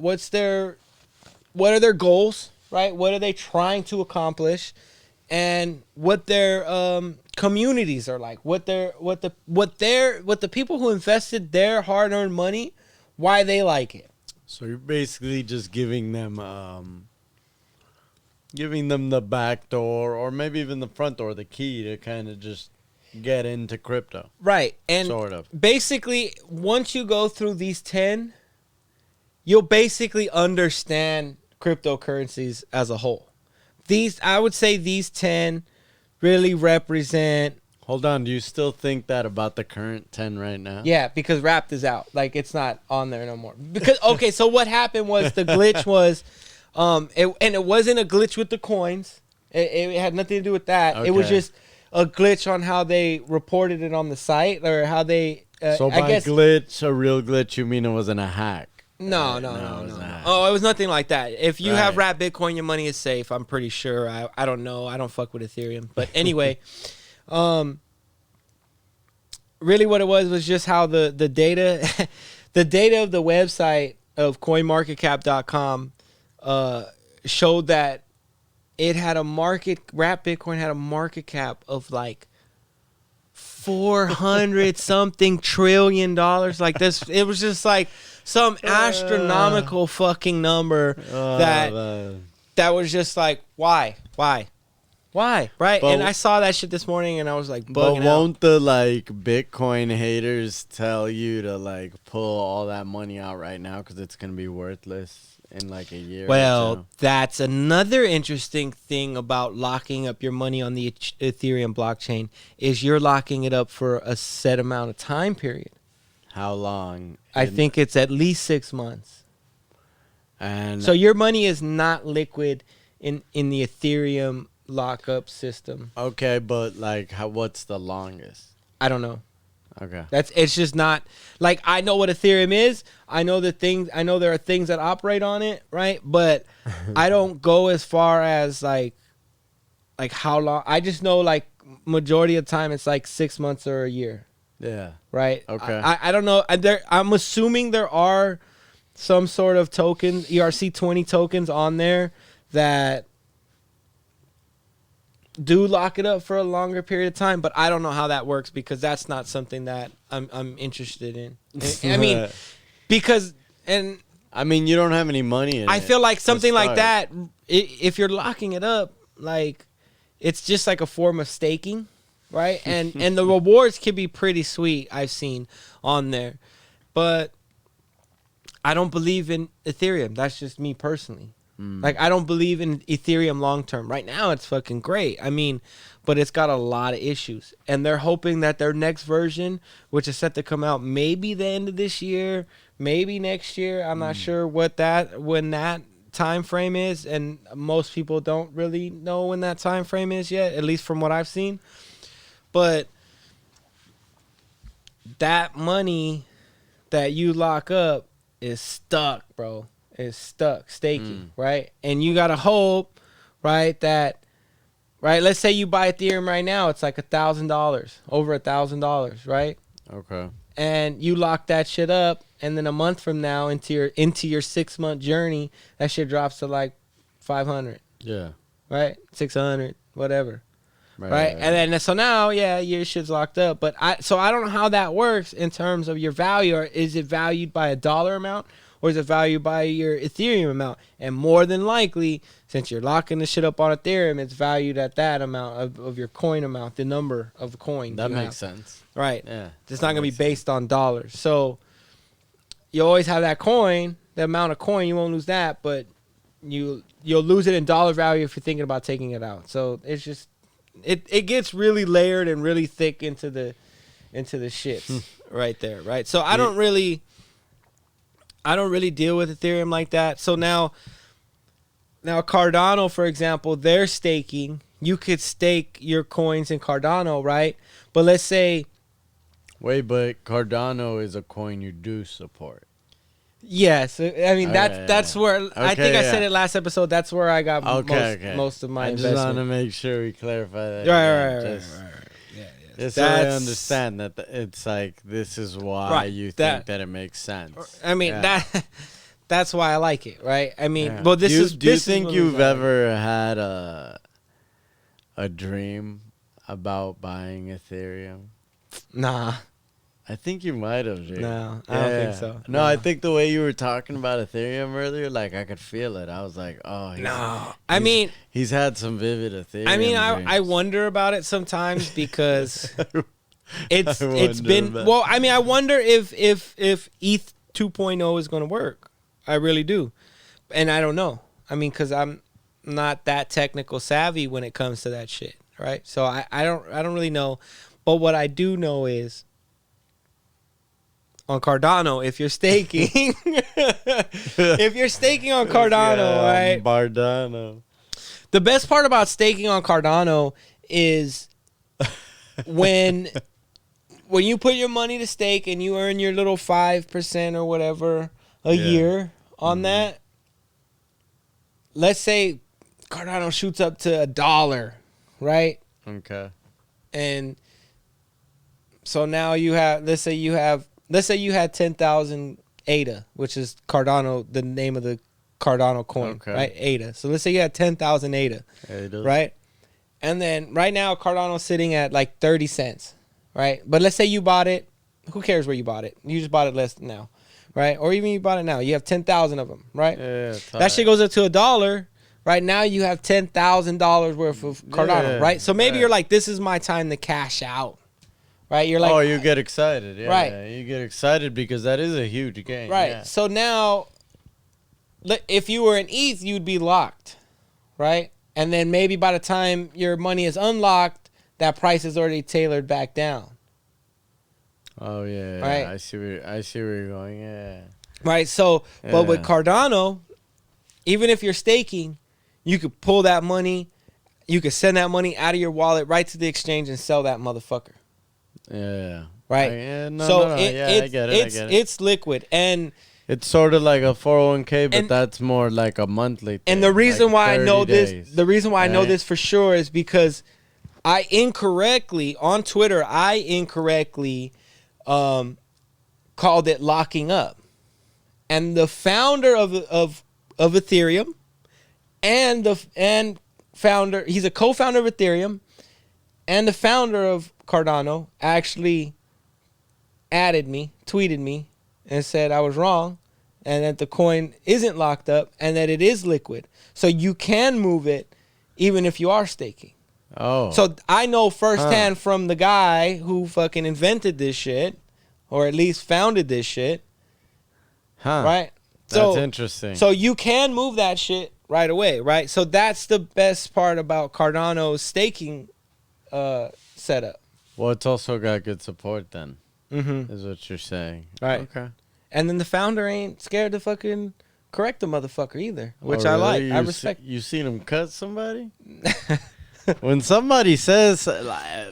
their goals, right? What are they trying to accomplish, and what their communities are like, what the people who invested their hard-earned money, why they like it. So you're basically just giving them the back door, or maybe even the front door, the key to kind of just get into crypto. Right. And sort of. Basically, once you go through these 10, you'll basically understand cryptocurrencies as a whole. I would say these 10 really represent. Hold on, do you still think that about the current 10 right now? Yeah, because Wrapped is out. Like, it's not on there no more. Because okay, so what happened was the glitch was, it wasn't a glitch with the coins. It had nothing to do with that. Okay. It was just a glitch on how they reported it on the site, or how they. So by glitch, a real glitch, you mean it wasn't a hack? No. Oh, it was nothing like that. If you have wrapped Bitcoin, your money is safe. I'm pretty sure. I don't know. I don't fuck with Ethereum. But anyway, really what it was just how the data, the data of the website of CoinMarketCap.com showed that it had wrapped Bitcoin had a market cap of like 400 something trillion dollars. Like this, it was just like some astronomical fucking number that was just like, why, right? But, and I saw that shit this morning, and I was like, bugging but won't the like Bitcoin haters tell you to like pull all that money out right now because it's gonna be worthless in like a year? Well, that's another interesting thing about locking up your money on the Ethereum blockchain is you're locking it up for a set amount of time period. How long? I think it's at least 6 months. And so your money is not liquid in the Ethereum lockup system. Okay, but like what's the longest? I don't know. Okay. It's just not like, I know what Ethereum is. I know there are things that operate on it, right? But I don't go as far as like how long. I just know like majority of the time it's like 6 months or a year. Yeah. Right? Okay. I don't know. I'm assuming there are some sort of token, ERC20 tokens on there that do lock it up for a longer period of time, but I don't know how that works because that's not something that I'm interested in. I mean, because I mean, you don't have any money in I it. feel like something like start. that, if you're locking it up, like it's just like a form of staking, right? And the rewards can be pretty sweet, I've seen on there. But I don't believe in Ethereum. That's just me personally. Like, I don't believe in Ethereum long term. Right now, it's fucking great. I mean, but it's got a lot of issues. And they're hoping that their next version, which is set to come out maybe the end of this year, maybe next year. I'm not sure when that time frame is. And most people don't really know when that time frame is yet, at least from what I've seen. But that money that you lock up is stuck, bro. Is stuck, staking, right? And you gotta hope, right, that, right, let's say you buy Ethereum right now, it's like $1,000, over $1,000, right? Okay. And you lock that shit up, and then a month from now, into your 6-month journey, that shit drops to like 500. Yeah. Right? 600, whatever. Right? Right. And then so now, yeah, your shit's locked up. But I don't know how that works in terms of your value. Or is it valued by a dollar amount? Or is it valued by your Ethereum amount? And more than likely, since you're locking the shit up on Ethereum, it's valued at that amount of your coin amount, the number of the coin. That makes sense. Right. Yeah. It's not going to be based on dollars. So you always have that coin, the amount of coin, you won't lose that, but you'll lose it in dollar value if you're thinking about taking it out. So it's just, it gets really layered and really thick into the shits right there, right? So I don't really deal with Ethereum like that. So now Cardano, for example, they're staking. You could stake your coins in Cardano, right? But let's say... Wait, but Cardano is a coin you do support. Yes. I mean, that's where... Okay, I think I said it last episode. That's where I got most of my investment. I just want to make sure we clarify that. Right. Yeah. Just so I understand that it's like, this is why you think that it makes sense. I mean, that's why I like it, right? I mean, well, do you think you've ever had a dream about buying Ethereum? Nah. I think you might have, dude. No, I don't think so. No, I think the way you were talking about Ethereum earlier, like, I could feel it. I was like, oh, he's had some vivid Ethereum. I mean, I wonder about it sometimes because it's been, well, I mean, I wonder if ETH 2.0 is going to work. I really do. And I don't know. I mean, because I'm not that technical savvy when it comes to that shit, right? So I don't really know. But what I do know is, on Cardano, if you're staking, on Cardano, right? Cardano. The best part about staking on Cardano is when you put your money to stake and you earn your little 5% or whatever a year on that. Let's say Cardano shoots up to $1, right? Okay. And so now you have, let's say you had 10,000 ADA, which is Cardano, the name of the Cardano coin, right? ADA. So let's say you had 10,000 ADA, right? And then right now Cardano's sitting at like 30 cents, right? But let's say you bought it. Who cares where you bought it? You just bought it less now, right? Or even you bought it now. You have 10,000 of them, right? Yeah, that shit goes up to $1. Right now you have $10,000 worth of Cardano, right? So maybe you're like, this is my time to cash out. Right, you're like, oh, you get excited, yeah. Right, you get excited because that is a huge gain, right? Yeah. So now, if you were in ETH, you'd be locked, right? And then maybe by the time your money is unlocked, that price is already tailored back down. Oh yeah, right. I see where you're going, yeah. Right. So, but with Cardano, even if you're staking, you could pull that money, you could send that money out of your wallet right to the exchange and sell that motherfucker. Yeah. Right. I get it. It's liquid, and it's sort of like a 401k, but that's more like a monthly thing. And the reason why I know days, I know this for sure is because I incorrectly on Twitter called it locking up, and the founder of Ethereum and founder, he's a co-founder of Ethereum, and the founder of Cardano actually tweeted me and said I was wrong and that the coin isn't locked up and that it is liquid. So you can move it even if you are staking. Oh. So I know firsthand from the guy who fucking invented this shit, or at least founded this shit. Right? That's interesting. So you can move that shit right away, right? So that's the best part about Cardano's staking setup. Well, it's also got good support then, Mm-hmm. is what you're saying. Right. Okay. And then the founder ain't scared to fucking correct the motherfucker either, which I like. I respect. You seen him cut somebody? When somebody says,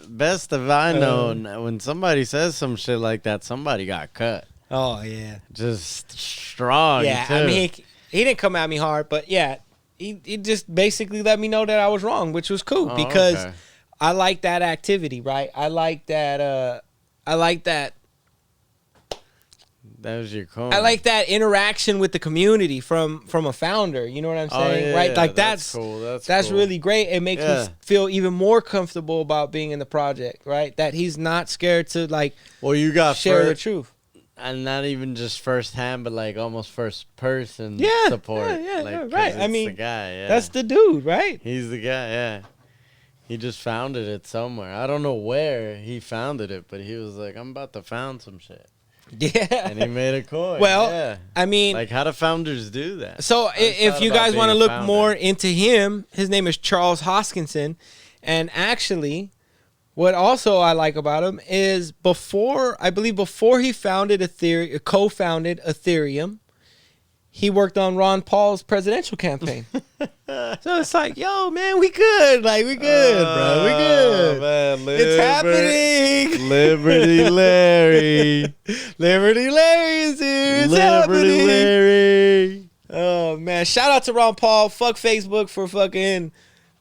best of I know, when somebody says some shit like that, somebody got cut. Oh, yeah. Just strong, yeah, too. I mean, he didn't come at me hard, but yeah, he just basically let me know that I was wrong, which was cool because I like that activity, right? I like that. That was your coin. I like that interaction with the community from a founder. You know what I'm saying? Yeah, right? Like that's cool. That's cool. really great. It makes me feel even more comfortable about being in the project, right? That he's not scared to you got share the truth. And not even just firsthand, but like almost first person support. Yeah, right. I mean, the guy, that's the dude, right? He's the guy, yeah. He just founded it somewhere. I don't know where he founded it, but he was like, I'm about to found some shit. Yeah. And he made a coin. Well, I mean, like, how do founders do that? So if you guys want to look more into him, his name is Charles Hoskinson. And actually, what also I like about him is before he founded co-founded Ethereum, he worked on Ron Paul's presidential campaign. So it's like, yo, man, we good. Like, we good, bro. We good. Man, it's happening. Liberty Larry. Liberty Larry is here. It's Liberty happening. Larry. Oh, man. Shout out to Ron Paul. Fuck Facebook for fucking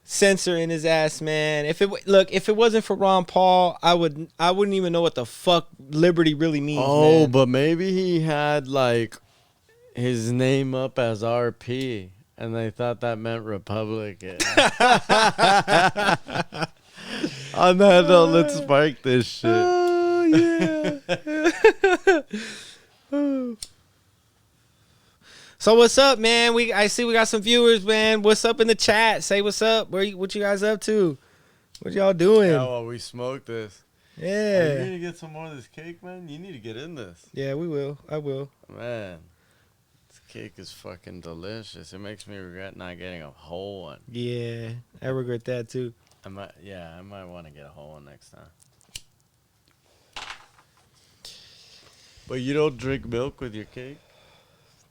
censoring his ass, man. If it wasn't for Ron Paul, I wouldn't even know what the fuck liberty really means. Man. But maybe he had like his name up as RP, and they thought that meant Republican. On that note, let's spark this shit. Oh, yeah. So what's up, man? I see we got some viewers, man. What's up in the chat? Say what's up. What you guys up to? What y'all doing? Yeah, well, we smoked this. Yeah. Are you gonna get some more of this cake, man? You need to get in this. Yeah, we will. I will. Man. Cake is fucking delicious. It makes me regret not getting a whole one. Yeah, I regret that too. I might want to get a whole one next time. But you don't drink milk with your cake?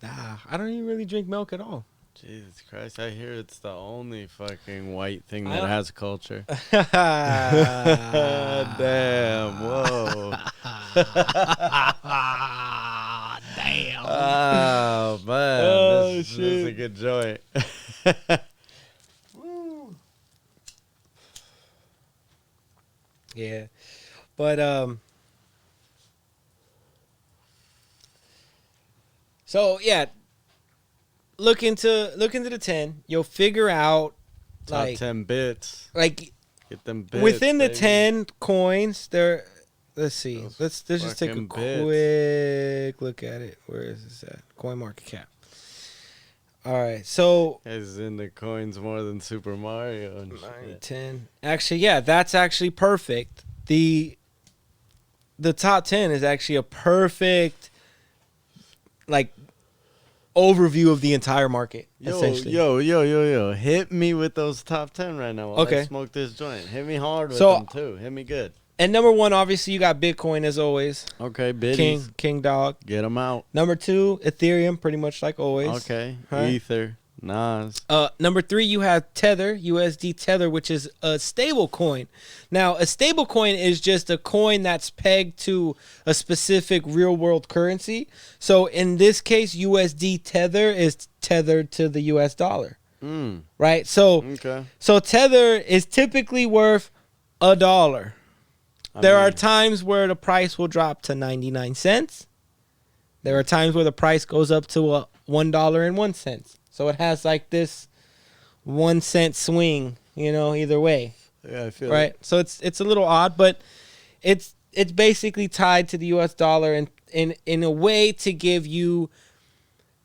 Nah, I don't even really drink milk at all. Jesus Christ, I hear it's the only fucking white thing that has culture. Damn, whoa. Damn. Oh, man. Oh, this is a good joint. Woo. Yeah. But, so, yeah. Look into the 10. You'll figure out, Top 10 bits. Like, get them bits, within the baby. 10 coins, there... Let's see. Let's just take a quick look at it. Where is this at? CoinMarketCap. All right. So is in the coins more than Super Mario and 9, shit. 10. Actually, yeah, that's actually perfect. The top 10 is actually a perfect overview of the entire market. Essentially. Yo. Hit me with those top 10 right now while I smoke this joint. Hit me hard with them too. Hit me good. And number 1, obviously, you got Bitcoin as always. Okay, biddies. King Dog. Get them out. Number 2, Ethereum, pretty much like always. Okay. Right. Ether. Nas. Number 3, you have Tether, USD Tether, which is a stable coin. Now, a stable coin is just a coin that's pegged to a specific real-world currency. So, in this case, USD Tether is tethered to the US dollar. Right? So Tether is typically worth $1. There are times where the price will drop to 99 cents. There are times where the price goes up to $1.01. So it has like this 1 cent swing, either way. Yeah, I feel right. So it's a little odd, but it's basically tied to the US dollar in a way to give you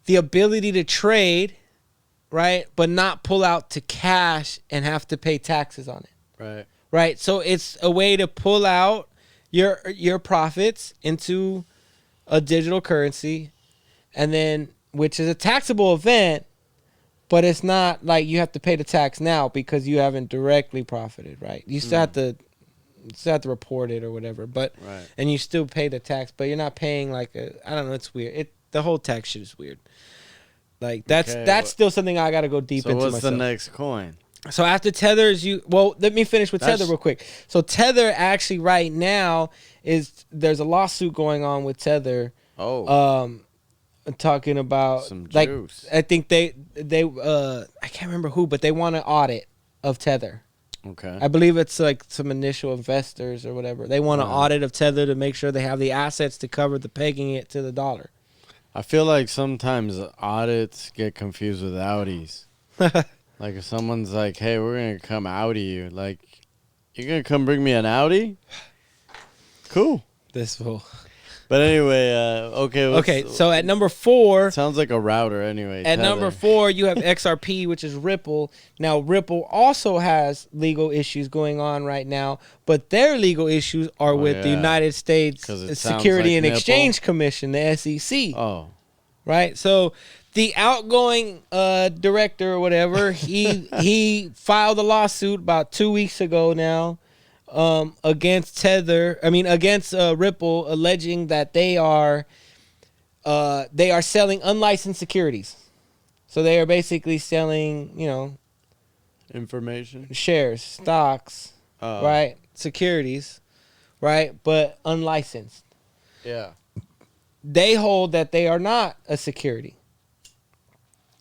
the ability to trade, right, but not pull out to cash and have to pay taxes on it. Right. Right. So it's a way to pull out your profits into a digital currency, and then which is a taxable event, but it's not like you have to pay the tax now because you haven't directly profited, right? You still have to report it or whatever, but and you still pay the tax, but you're not paying like I don't know, it's weird. The whole tax shit is weird. Like that's still something I got to go deep into myself. So what's the next coin? So after Tether's let me finish with Tether real quick. So Tether actually right now there's a lawsuit going on with Tether. Talking about some like juice. I think they I can't remember who, but they want an audit of Tether. Okay. I believe it's like some initial investors or whatever. They want an audit of Tether to make sure they have the assets to cover the pegging it to the dollar. I feel like sometimes audits get confused with Audis. Like if someone's like, "Hey, we're gonna come Audi you," like, "You're gonna come bring me an Audi?" Cool. This fool. But anyway, okay. So at number 4, sounds like a router anyway. At number 4, you have XRP, which is Ripple. Now Ripple also has legal issues going on right now, but their legal issues are with the United States Security and Exchange Commission, the SEC. Oh, right. So the outgoing director or whatever, he filed a lawsuit about 2 weeks ago now. Against Ripple, alleging that they are selling unlicensed securities. So they are basically selling, information, shares, stocks, right, securities, right, but unlicensed. Yeah. They hold that they are not a security.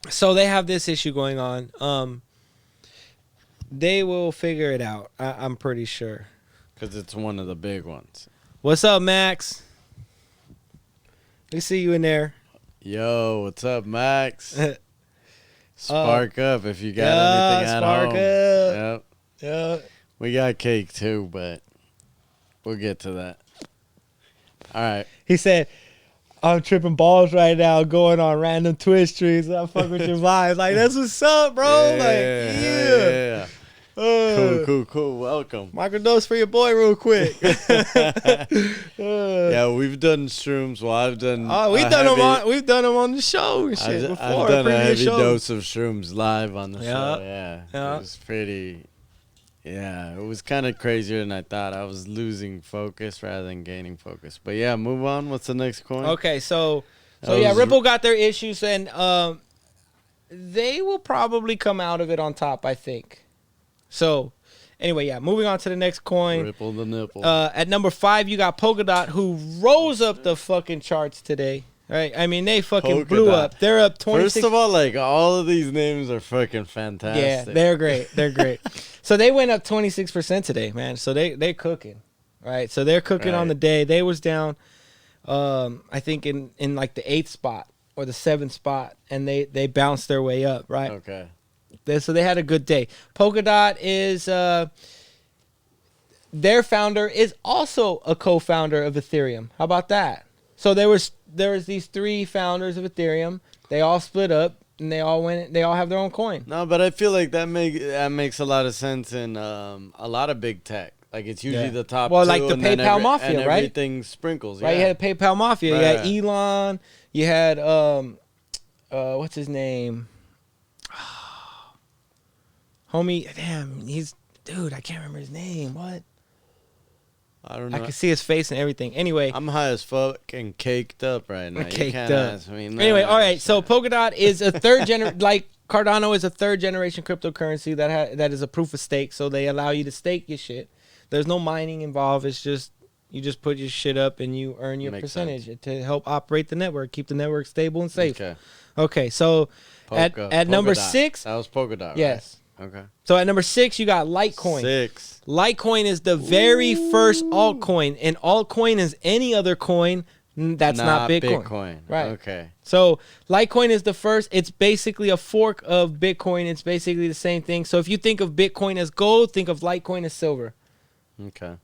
So they have this issue going on. They will figure it out. I'm pretty sure. Because it's one of the big ones. What's up, Max? We see you in there. Yo, what's up, Max? Spark up if you got anything at home. Spark up. Yep. We got cake too, but we'll get to that. All right. He said, I'm tripping balls right now going on random Twitch streams. I fuck with your vibes. Like, that's what's up, bro. Yeah. Cool. Welcome. Microdose for your boy real quick. Yeah, we've done shrooms. Well, I've done. Oh, we've done them on the show and shit before. I've done a heavy dose of shrooms live on the show. Yeah. It was pretty. Yeah, it was kind of crazier than I thought. I was losing focus rather than gaining focus. But yeah, move on. What's the next coin? Okay, so Ripple got their issues, and they will probably come out of it on top, I think. So, anyway, moving on to the next coin. Ripple the nipple. At number 5, you got Polkadot, who rose up the fucking charts today. Right? I mean, they fucking blew up. They're up 26. First of all, like, all of these names are fucking fantastic. Yeah, they're great. They're great. So they went up 26% today, man. So they're cooking, right? So they're cooking on the day. They was down, I think, in like the 8th spot or the 7th spot, and they bounced their way up, right? Okay. So they had a good day. Polkadot is their founder is also a co-founder of Ethereum. How about that? So there was these 3 founders of Ethereum. They all split up and they all have their own coin. No, but I feel like that makes a lot of sense in a lot of big tech. Like it's usually the top 2. Well, like the PayPal Mafia, and right? Everything sprinkles. Right, yeah. you had a PayPal Mafia. Right. You had Elon. You had what's his name? Homie, damn, I can't remember his name. What? I don't know. I can see his face and everything. Anyway. I'm high as fuck and caked up right now. Caked you can't up. ask me. Anyway, all right. So Polkadot is a like Cardano is a 3rd generation cryptocurrency that is a proof of stake. So they allow you to stake your shit. There's no mining involved. It's just you just put your shit up and you earn your percentage to help operate the network, keep the network stable and safe. Okay. So at number 6, that was Polkadot. Yes. Right? Okay. So at number 6, you got Litecoin. 6. Litecoin is the very first altcoin, and altcoin is any other coin that's not Bitcoin. Right. Okay. So Litecoin is the first. It's basically a fork of Bitcoin. It's basically the same thing. So if you think of Bitcoin as gold, think of Litecoin as silver. Okay.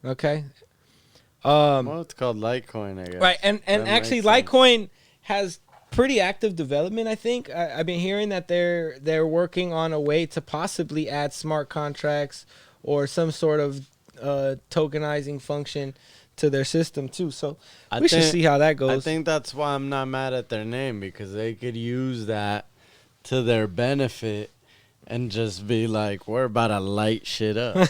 Well, it's called Litecoin, I guess. Right, and actually Litecoin has pretty active development, I think. I've been hearing that they're working on a way to possibly add smart contracts or some sort of tokenizing function to their system too. So we should see how that goes. I think that's why I'm not mad at their name, because they could use that to their benefit and just be like, we're about to light shit up. You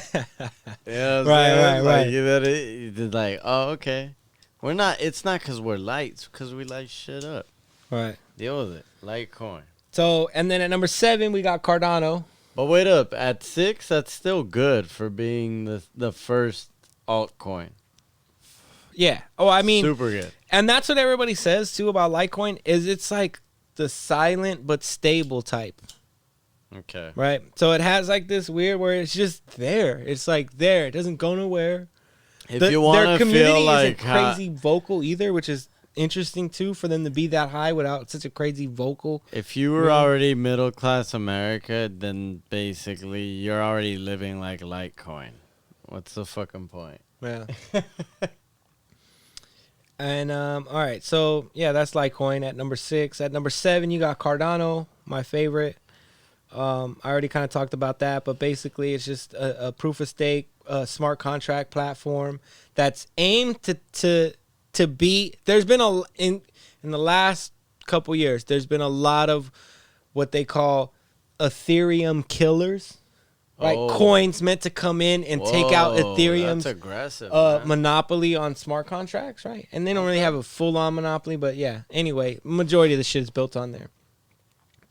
know what I'm saying? Right. You're like, oh, okay. We're not. It's not because we're light. It's because we light shit up. Right. Deal with it. Litecoin. So, and then at number 7, we got Cardano. But wait up. At 6, that's still good for being the first altcoin. Yeah. Oh, I mean. Super good. And that's what everybody says, too, about Litecoin, is it's like the silent but stable type. Okay. Right? So it has like this weird where it's just there. It's like there. It doesn't go nowhere. If you want to feel like... Their community isn't crazy vocal either, which is interesting, too, for them to be that high without such a crazy vocal. If you were already middle-class America, then basically you're already living like Litecoin. What's the fucking point? Yeah. And, all right. So, yeah, that's Litecoin at number 6. At number 7, you got Cardano, my favorite. I already kind of talked about that, but basically it's just a proof of stake, smart contract platform that's aimed to be. There's been in the last couple years, there's been a lot of what they call Ethereum killers, right? Coins meant to come in and take out Ethereum's monopoly on smart contracts, right? And they don't really have a full-on monopoly, but yeah. Anyway, majority of the shit is built on there.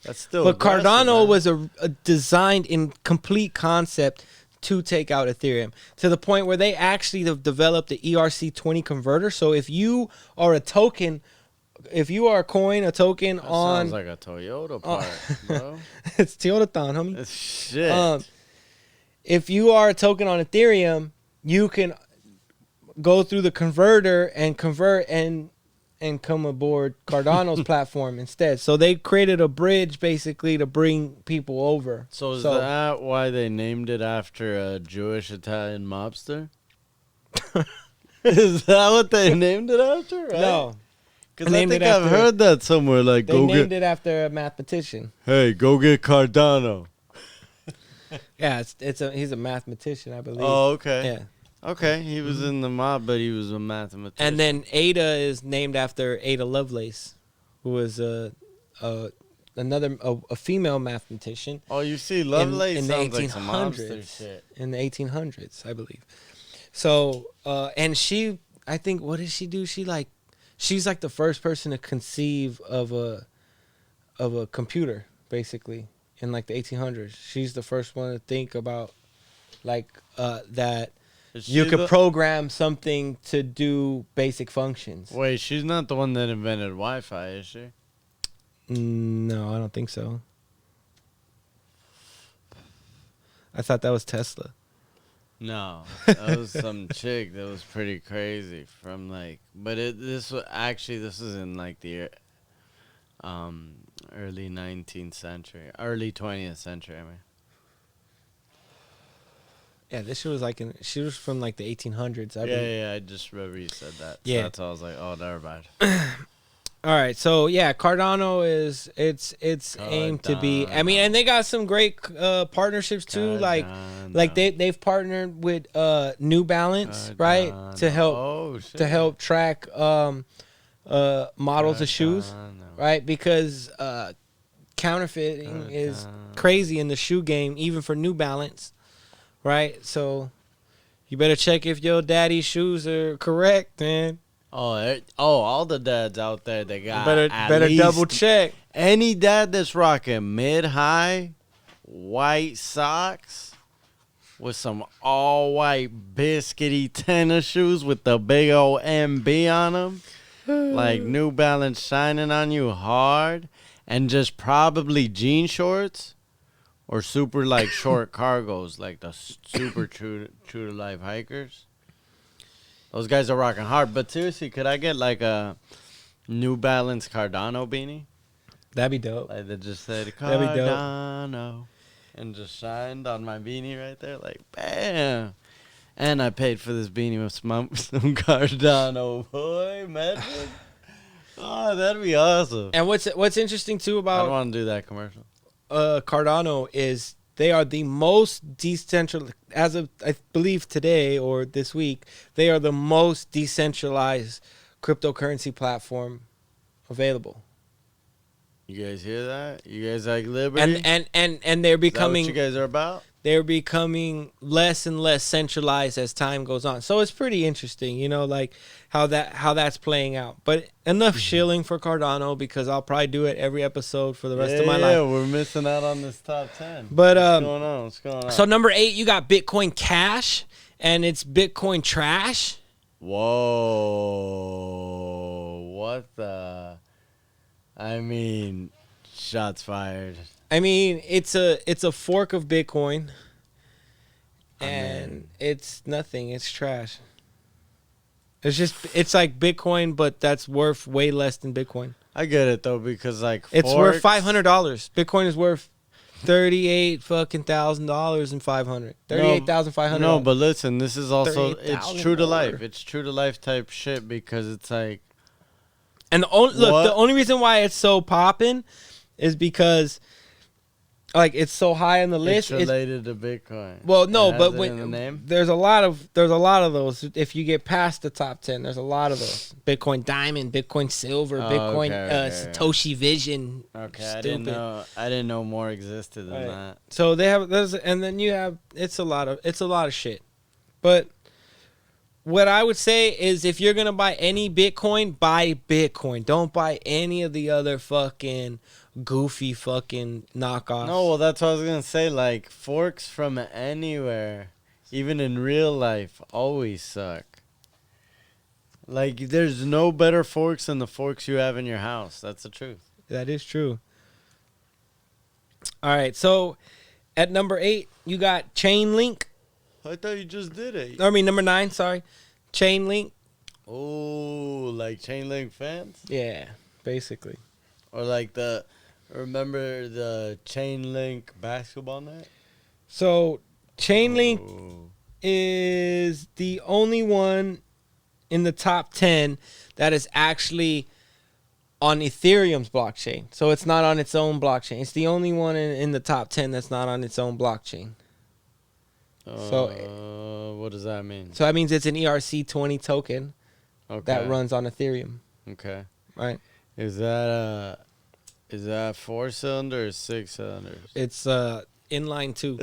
That's still. But Cardano was a designed in complete concept to take out Ethereum, to the point where they actually have developed the ERC20 converter. So if you are a token, if you are a coin, a token that on... sounds like a Toyota part, bro. It's Toyota-thon, homie. It's shit. If you are a token on Ethereum, you can go through the converter and convert and come aboard Cardano's platform instead. So they created a bridge basically to bring people over. So is that why they named it after a Jewish Italian mobster? Is that what they named it after? Right? No. Because I think I've heard that somewhere. Like, they named it after a mathematician. Hey, go get Cardano. Yeah, he's a mathematician, I believe. Oh, okay. Yeah. Okay, he was in the mob, but he was a mathematician. And then Ada is named after Ada Lovelace, who was a female mathematician. Oh, you see, Lovelace in sounds the 1800s, like some mobster shit. In the 1800s, I believe. So, and she, I think, what did she do? She's like the first person to conceive of a computer, basically, in like the 1800s. She's the first one to think about like that. You could program something to do basic functions. Wait, she's not the one that invented Wi-Fi, is she? No, I don't think so. I thought that was Tesla. No, that was some chick that was pretty crazy from like. But this was in like the early 19th century, early 20th century. I mean. Yeah, this shit was she was from like the 1800s. Yeah, I just remember you said that. So yeah. That's why I was like, oh, never mind. All right, so yeah, Cardano it's aimed to be. I mean, and they got some great partnerships too. Like they've partnered with New Balance, right, to help track models of shoes, right, because counterfeiting is crazy in the shoe game, even for New Balance. Right, so you better check if your daddy's shoes are correct, man. All the dads out there, they got better double check. Any dad that's rocking mid-high white socks with some all-white biscuity tennis shoes with the big old MB on them, like New Balance shining on you hard, and just probably jean shorts. Or super like short cargos, like the super true to life hikers. Those guys are rocking hard. But seriously, could I get like a New Balance Cardano beanie? That'd be dope. Like they just said Cardano, and just shined on my beanie right there, like bam. And I paid for this beanie with some Cardano, boy, imagine. Oh, that'd be awesome. And what's interesting too about I don't want to do that commercial. Cardano is they are the most decentralized, as of I believe today or this week, they are the most decentralized cryptocurrency platform available. You guys hear that? You guys like liberty? And they're becoming Is that what you guys are about? They're becoming less and less centralized as time goes on. So it's pretty interesting, you know, like how that's playing out. But enough shilling for Cardano because I'll probably do it every episode for the rest of my life. Yeah, we're missing out on this top 10. But What's going on? So number 8, you got Bitcoin Cash, and it's Bitcoin Trash. Whoa! What the? I mean, shots fired. I mean, it's a fork of Bitcoin, and it's nothing. It's trash. It's like Bitcoin, but that's worth way less than Bitcoin. I get it though because like it's worth $500. Bitcoin is worth $38,000 and $500. $38,500. No, but listen, this is also it's true to life. It's true to life type shit because it's like. And the only reason why it's so popping is because, like, it's so high on the list. It's related to Bitcoin. Well, no, but in the name? there's a lot of those. If you get past the top 10, there's a lot of those. Bitcoin Diamond, Bitcoin Silver, Bitcoin Satoshi Vision. Okay, stupid. I didn't know more existed than that. So they have and then you have it's a lot of shit, but. What I would say is if you're going to buy any Bitcoin, buy Bitcoin. Don't buy any of the other fucking goofy fucking knockoffs. No, well, that's what I was going to say. Like, forks from anywhere, even in real life, always suck. Like, there's no better forks than the forks you have in your house. That's the truth. That is true. All right, so at number 8, you got Chainlink. I thought you just did it. I mean, number 9, sorry. Chainlink. Oh, like Chainlink fans? Yeah, basically. Or like remember the Chainlink basketball net? So, Chainlink is the only one in the top 10 that is actually on Ethereum's blockchain. So, it's not on its own blockchain. It's the only one in the top 10 that's not on its own blockchain. So what does that mean? So that means it's an ERC20 token that runs on Ethereum. Okay. Right. Is that 4-cylinder or 6 cylinders? It's inline 2.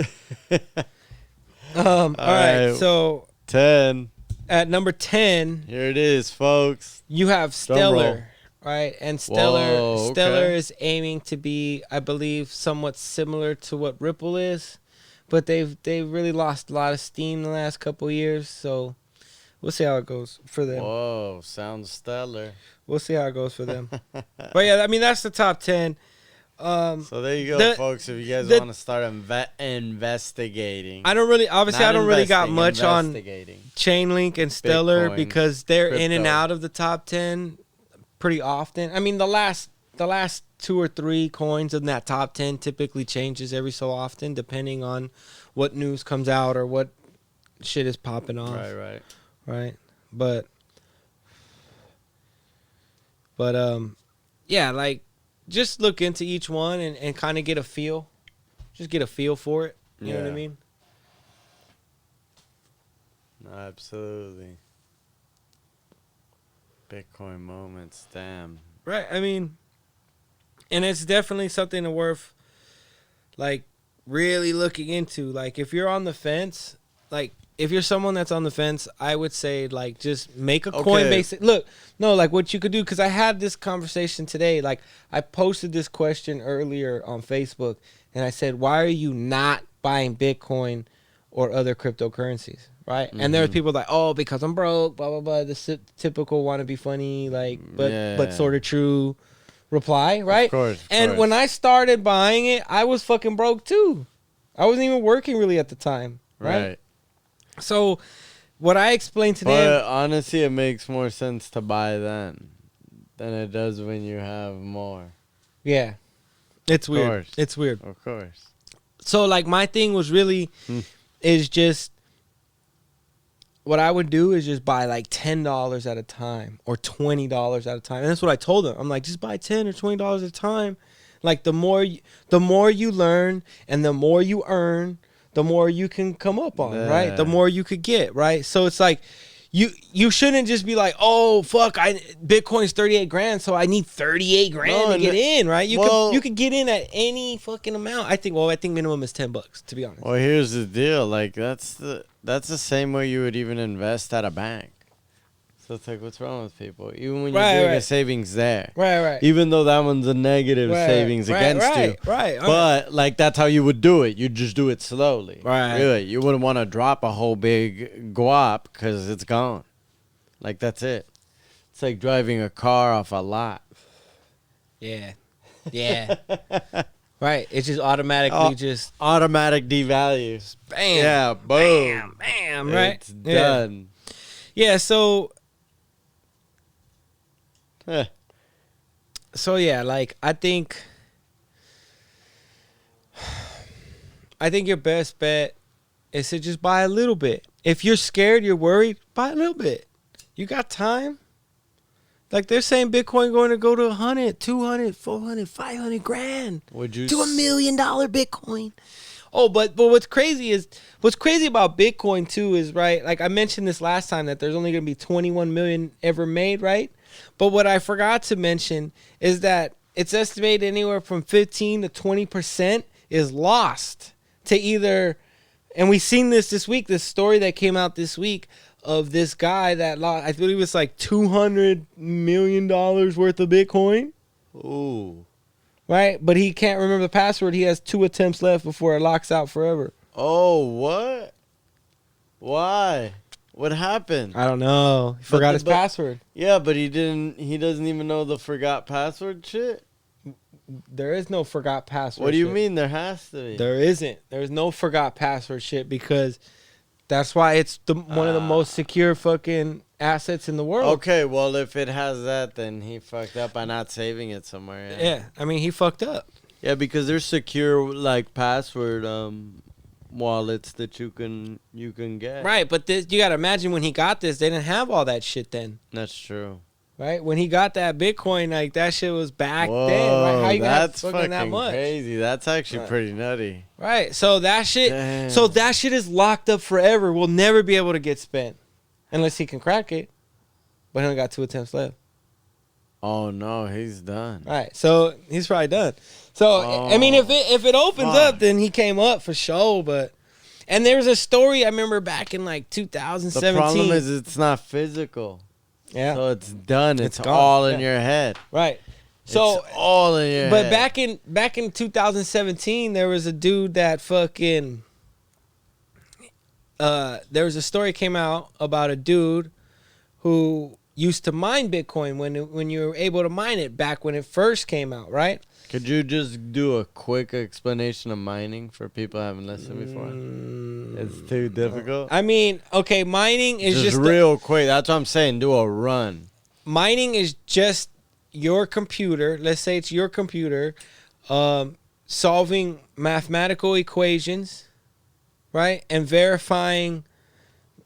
All right. So 10. At number 10, here it is, folks. You have Stellar, right? And Stellar is aiming to be, I believe, somewhat similar to what Ripple is. But they've really lost a lot of steam the last couple of years, so we'll see how it goes for them. Whoa, sounds stellar. We'll see how it goes for them. But yeah, I mean that's the top 10. So there you go, folks. If you guys want to start investigating, I don't really got much on Chainlink and Stellar Bitcoin, because they're crypto. In and out of the top 10 pretty often. I mean the last 2 or 3 coins in that top 10 typically changes every so often depending on what news comes out or what shit is popping off. Right. But yeah, like just look into each one and kind of get a feel. Just get a feel for it. You know what I mean? No, absolutely. Bitcoin moments, damn. Right. I mean, and it's definitely something worth, like, really looking into. Like, if you're on the fence, like, if you're someone that's on the fence, I would say, like, just make a Coinbase. Look, no, like, what you could do, because I had this conversation today. Like, I posted this question earlier on Facebook, and I said, why are you not buying Bitcoin or other cryptocurrencies, right? Mm-hmm. And there were people like, oh, because I'm broke, blah, blah, blah. The typical want to be funny, like, but sort of true reply, right? Of course. When I started buying it, I was fucking broke too. I wasn't even working really at the time, right? So what I explained to them, but honestly, it makes more sense to buy then than it does when you have more. Yeah, it's weird. It's weird. Of course. So like my thing was really is just what I would do is just buy like $10 at a time or $20 at a time. And that's what I told them. I'm like, just buy $10 or $20 at a time. Like the more you learn and the more you earn, the more you can come up on, right? The more you could get, right? So it's like you shouldn't just be like, oh fuck, Bitcoin's 38 grand, so I need 38 grand to get in, right? You could get in at any fucking amount. I think minimum is $10, to be honest. Well, here's the deal. Like that's the same way you would even invest at a bank. So it's like, what's wrong with people? Even when you're doing a savings there. Right. Even though that one's a negative savings against you. Right. But, like, that's how you would do it. You'd just do it slowly. Right. Really. You wouldn't want to drop a whole big guap because it's gone. Like, that's it. It's like driving a car off a lot. Yeah. Right. It's just automatically automatic devalue. Bam. Yeah, boom. Bam. Right. It's done. Yeah, so... So yeah, like I think your best bet is to just buy a little bit. If you're scared, you're worried, buy a little bit. You got time. Like they're saying Bitcoin going to go to 100, 200, 400, 500 grand. Would you to $1 million Bitcoin? Oh, but what's crazy about Bitcoin too is, right, like I mentioned this last time, that there's only going to be 21 million ever made, right? But what I forgot to mention is that it's estimated anywhere from 15 to 20% is lost to either, and we've seen this week, this story that came out this week of this guy that lost, I believe it's like $200 million worth of Bitcoin. Ooh. Right? But he can't remember the password. He has 2 attempts left before it locks out forever. Oh, what? Why? What happened? I don't know. He forgot his password. Yeah, but he doesn't even know the forgot password shit? There is no forgot password. What do you mean there has to be? There isn't. There's no forgot password shit, because that's why it's one of the most secure fucking assets in the world. Okay, well, if it has that, then he fucked up by not saving it somewhere. Yeah, I mean, he fucked up. Yeah, because there's secure, like, password wallets that you can get. Right, but you got to imagine when he got this, they didn't have all that shit then. That's true. Right? When he got that Bitcoin, like, that shit was back then. Right? How you got fucking that much? Crazy. That's actually pretty nutty. Right. So that shit is locked up forever. Will never be able to get spent unless he can crack it. But he only got 2 attempts left. Oh no, he's done. Right. So he's probably done. So I mean, if it opens up, then he came up for sure. And there's a story I remember back in like 2017. The problem is it's not physical. Yeah. So it's done. It's all in your head. Right. So it's all in your head. But back in 2017, there was a dude that fucking there was a story came out about a dude who used to mine Bitcoin when you were able to mine it back when it first came out, right? Could you just do a quick explanation of mining for people who haven't listened before? It's too difficult. I mean, okay, mining is just real quick. That's what I'm saying. Do a run. Mining is just your computer. Let's say it's your computer solving mathematical equations, right? And verifying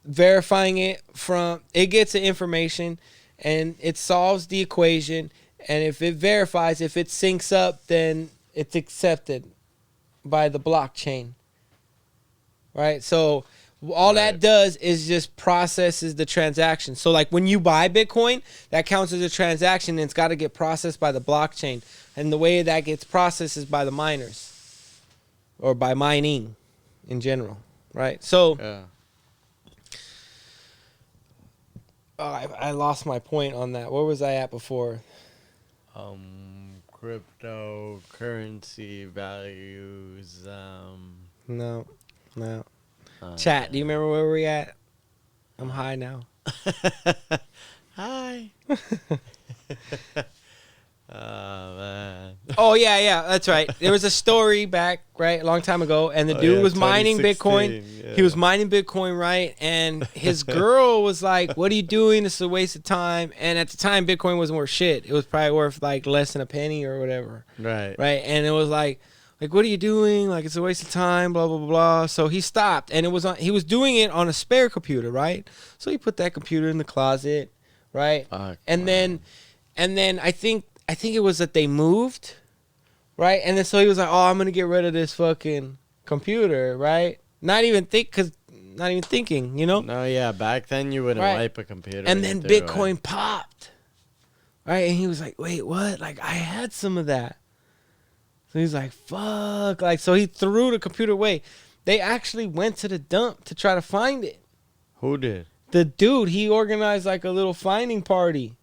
it from, it gets the information and it solves the equation, and if it verifies, if it syncs up, then it's accepted by the blockchain, right? So all that does is just processes the transaction. So like when you buy Bitcoin, that counts as a transaction, and it's got to get processed by the blockchain, and the way that gets processed is by the miners or by mining in general, right? So I lost my point on that. Where was I at before? Cryptocurrency values. No. Chat, do you remember where we're at? I'm high now. Hi. Oh, man. Oh, yeah, that's right. There was a story back, right, a long time ago, and the dude was mining Bitcoin. Yeah. He was mining Bitcoin, right? And his girl was like, what are you doing? This is a waste of time. And at the time, Bitcoin wasn't worth shit. It was probably worth, like, less than a penny or whatever. Right. Right? And it was like, Like, what are you doing? Like, it's a waste of time, blah, blah, blah, blah. So he stopped, and he was doing it on a spare computer, right? So he put that computer in the closet, right? Fuck, and man. then I think it was that they moved, right? And then so he was like, oh, I'm going to get rid of this fucking computer, right? Not even thinking, you know? No, yeah, back then you wouldn't wipe a computer. And then Bitcoin popped, right? And he was like, wait, what? Like, I had some of that. So he's like, fuck. Like, so he threw the computer away. They actually went to the dump to try to find it. Who did? The dude, he organized like a little finding party.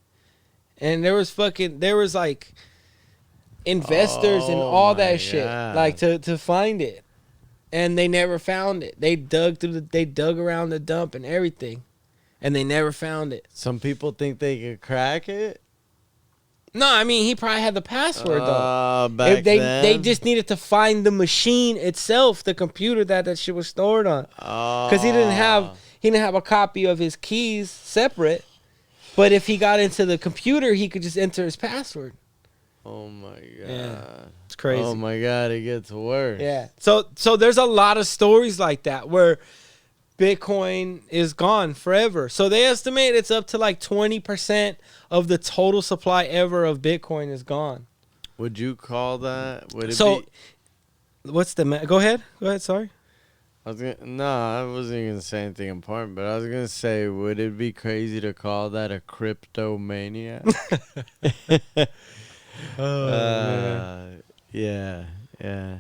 And there was like investors and all that shit. Like to find it. And they never found it. They dug around the dump and everything. And they never found it. Some people think they could crack it. No, I mean, he probably had the password, though. Back then? They just needed to find the machine itself, the computer that shit was stored on. Because he didn't have a copy of his keys separate. But if he got into the computer, he could just enter his password. Oh, my God. Yeah, it's crazy. Oh, my God, it gets worse. Yeah. So there's a lot of stories like that where Bitcoin is gone forever. So they estimate it's up to like 20% of the total supply ever of Bitcoin is gone. Would you call that? Would it be? What's the Go ahead. Sorry. I wasn't gonna say anything important, but I was gonna say, would it be crazy to call that a cryptomaniac? Man. Yeah.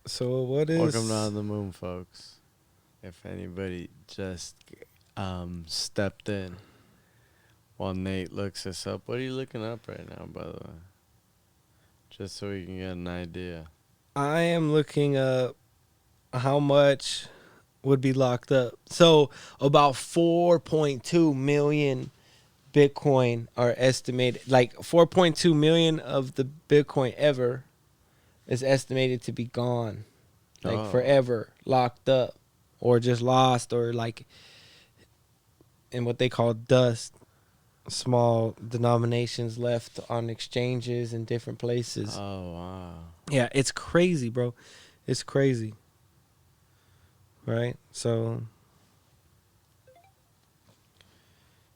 So what is? Welcome down the moon, folks. If anybody just stepped in while Nate looks us up. What are you looking up right now, by the way? Just so we can get an idea. I am looking up how much would be locked up. So about 4.2 million Bitcoin are estimated. Like 4.2 million of the Bitcoin ever is estimated to be gone. Like forever locked up. Or just lost, or like in what they call dust, small denominations left on exchanges in different places. Oh, wow. Yeah, it's crazy, bro. It's crazy. Right? So,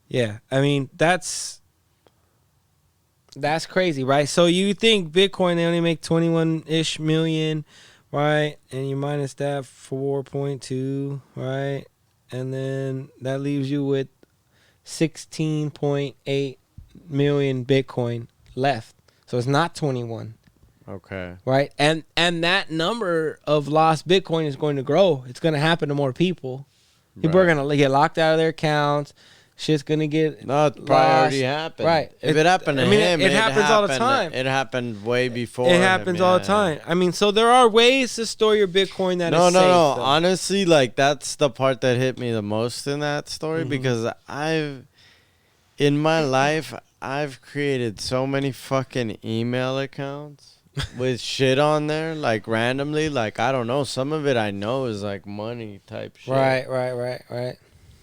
yeah, I mean, that's crazy, right? So you think Bitcoin, they only make 21-ish million, right? And you minus that 4.2, right? And then that leaves you with 16.8 million Bitcoin left. So it's not 21. Okay. Right? And that number of lost Bitcoin is going to grow. It's going to happen to more people. People are going to get locked out of their accounts. Shit's going to get No, it probably already happened. Right. If it happened to him, it happens all the time. It happened way before It happens all the time. I mean, so there are ways to store your Bitcoin that is safe. No. Honestly, like, that's the part that hit me the most in that story, because in my life, I've created so many fucking email accounts with shit on there, like, randomly. Like, I don't know. Some of it I know is, like, money type shit. Right.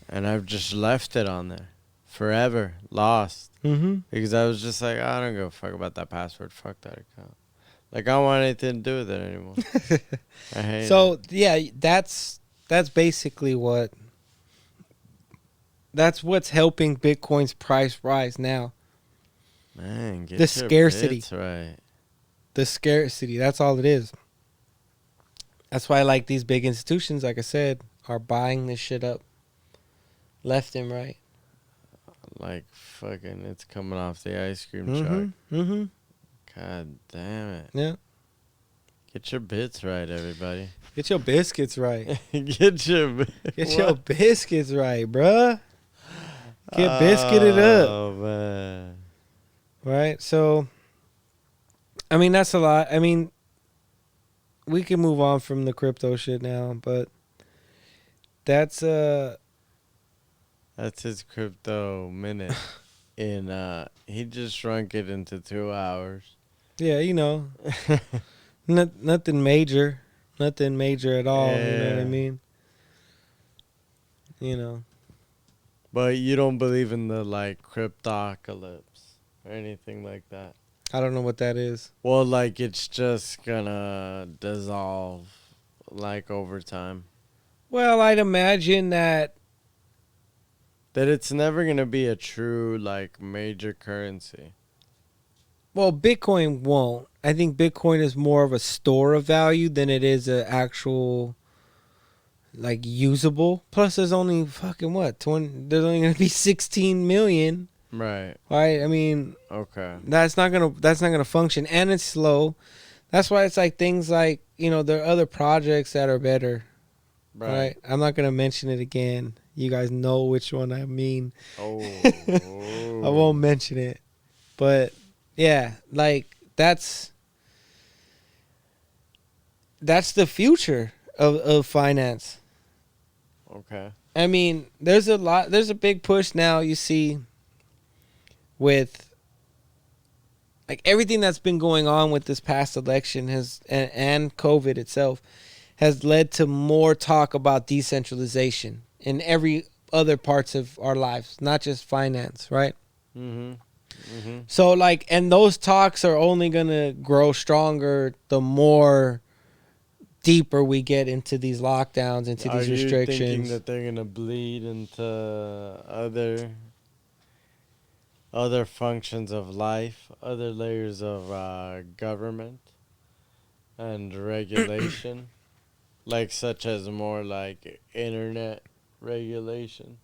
And I've just left it on there forever, lost. Because I was just like, I don't give a fuck about that password. Fuck that account. Like, I don't want anything to do with it anymore. I hate it. So, yeah, that's basically what's helping Bitcoin's price rise now. Man, get the your scarcity. bits right. The scarcity. That's all it is. That's why, like, these big institutions, like I said, are buying this shit up left and right. Like, fucking, it's coming off the ice cream truck. God damn it. Yeah. Get your bits right, everybody. Get your biscuits right. Get your biscuits right, bruh. Get biscuited up. Oh, man. Right? So, I mean, that's a lot. I mean, we can move on from the crypto shit now, but that's his crypto minute. He just shrunk it into 2 hours. Yeah, you know. Nothing major. Nothing major at all, you know what I mean? You know. But you don't believe in the, like, cryptocalypse or anything like that? I don't know what that is. Well, like it's just gonna dissolve, like over time. Well, I'd imagine that it's never gonna be a true like major currency. Well, Bitcoin won't. I think Bitcoin is more of a store of value than it is an actual, like, usable. Plus, there's only fucking what? There's only gonna be 16 million. Right. Right. I mean. Okay. That's not gonna function, and it's slow. That's why it's like things like there are other projects that are better. Right. I'm not gonna mention it again. You guys know which one I mean. Oh. I won't mention it, but. Yeah, like that's the future of finance. Okay. I mean, there's a big push now you see with like everything that's been going on with this past election and COVID itself has led to more talk about decentralization in every other parts of our lives, not just finance, right? Mhm. Mm-hmm. So like, and those talks are only gonna grow stronger the more deeper we get into these lockdowns, into these restrictions. Are you thinking that they're gonna bleed into other functions of life, other layers of government and regulation, like such as more like internet regulation?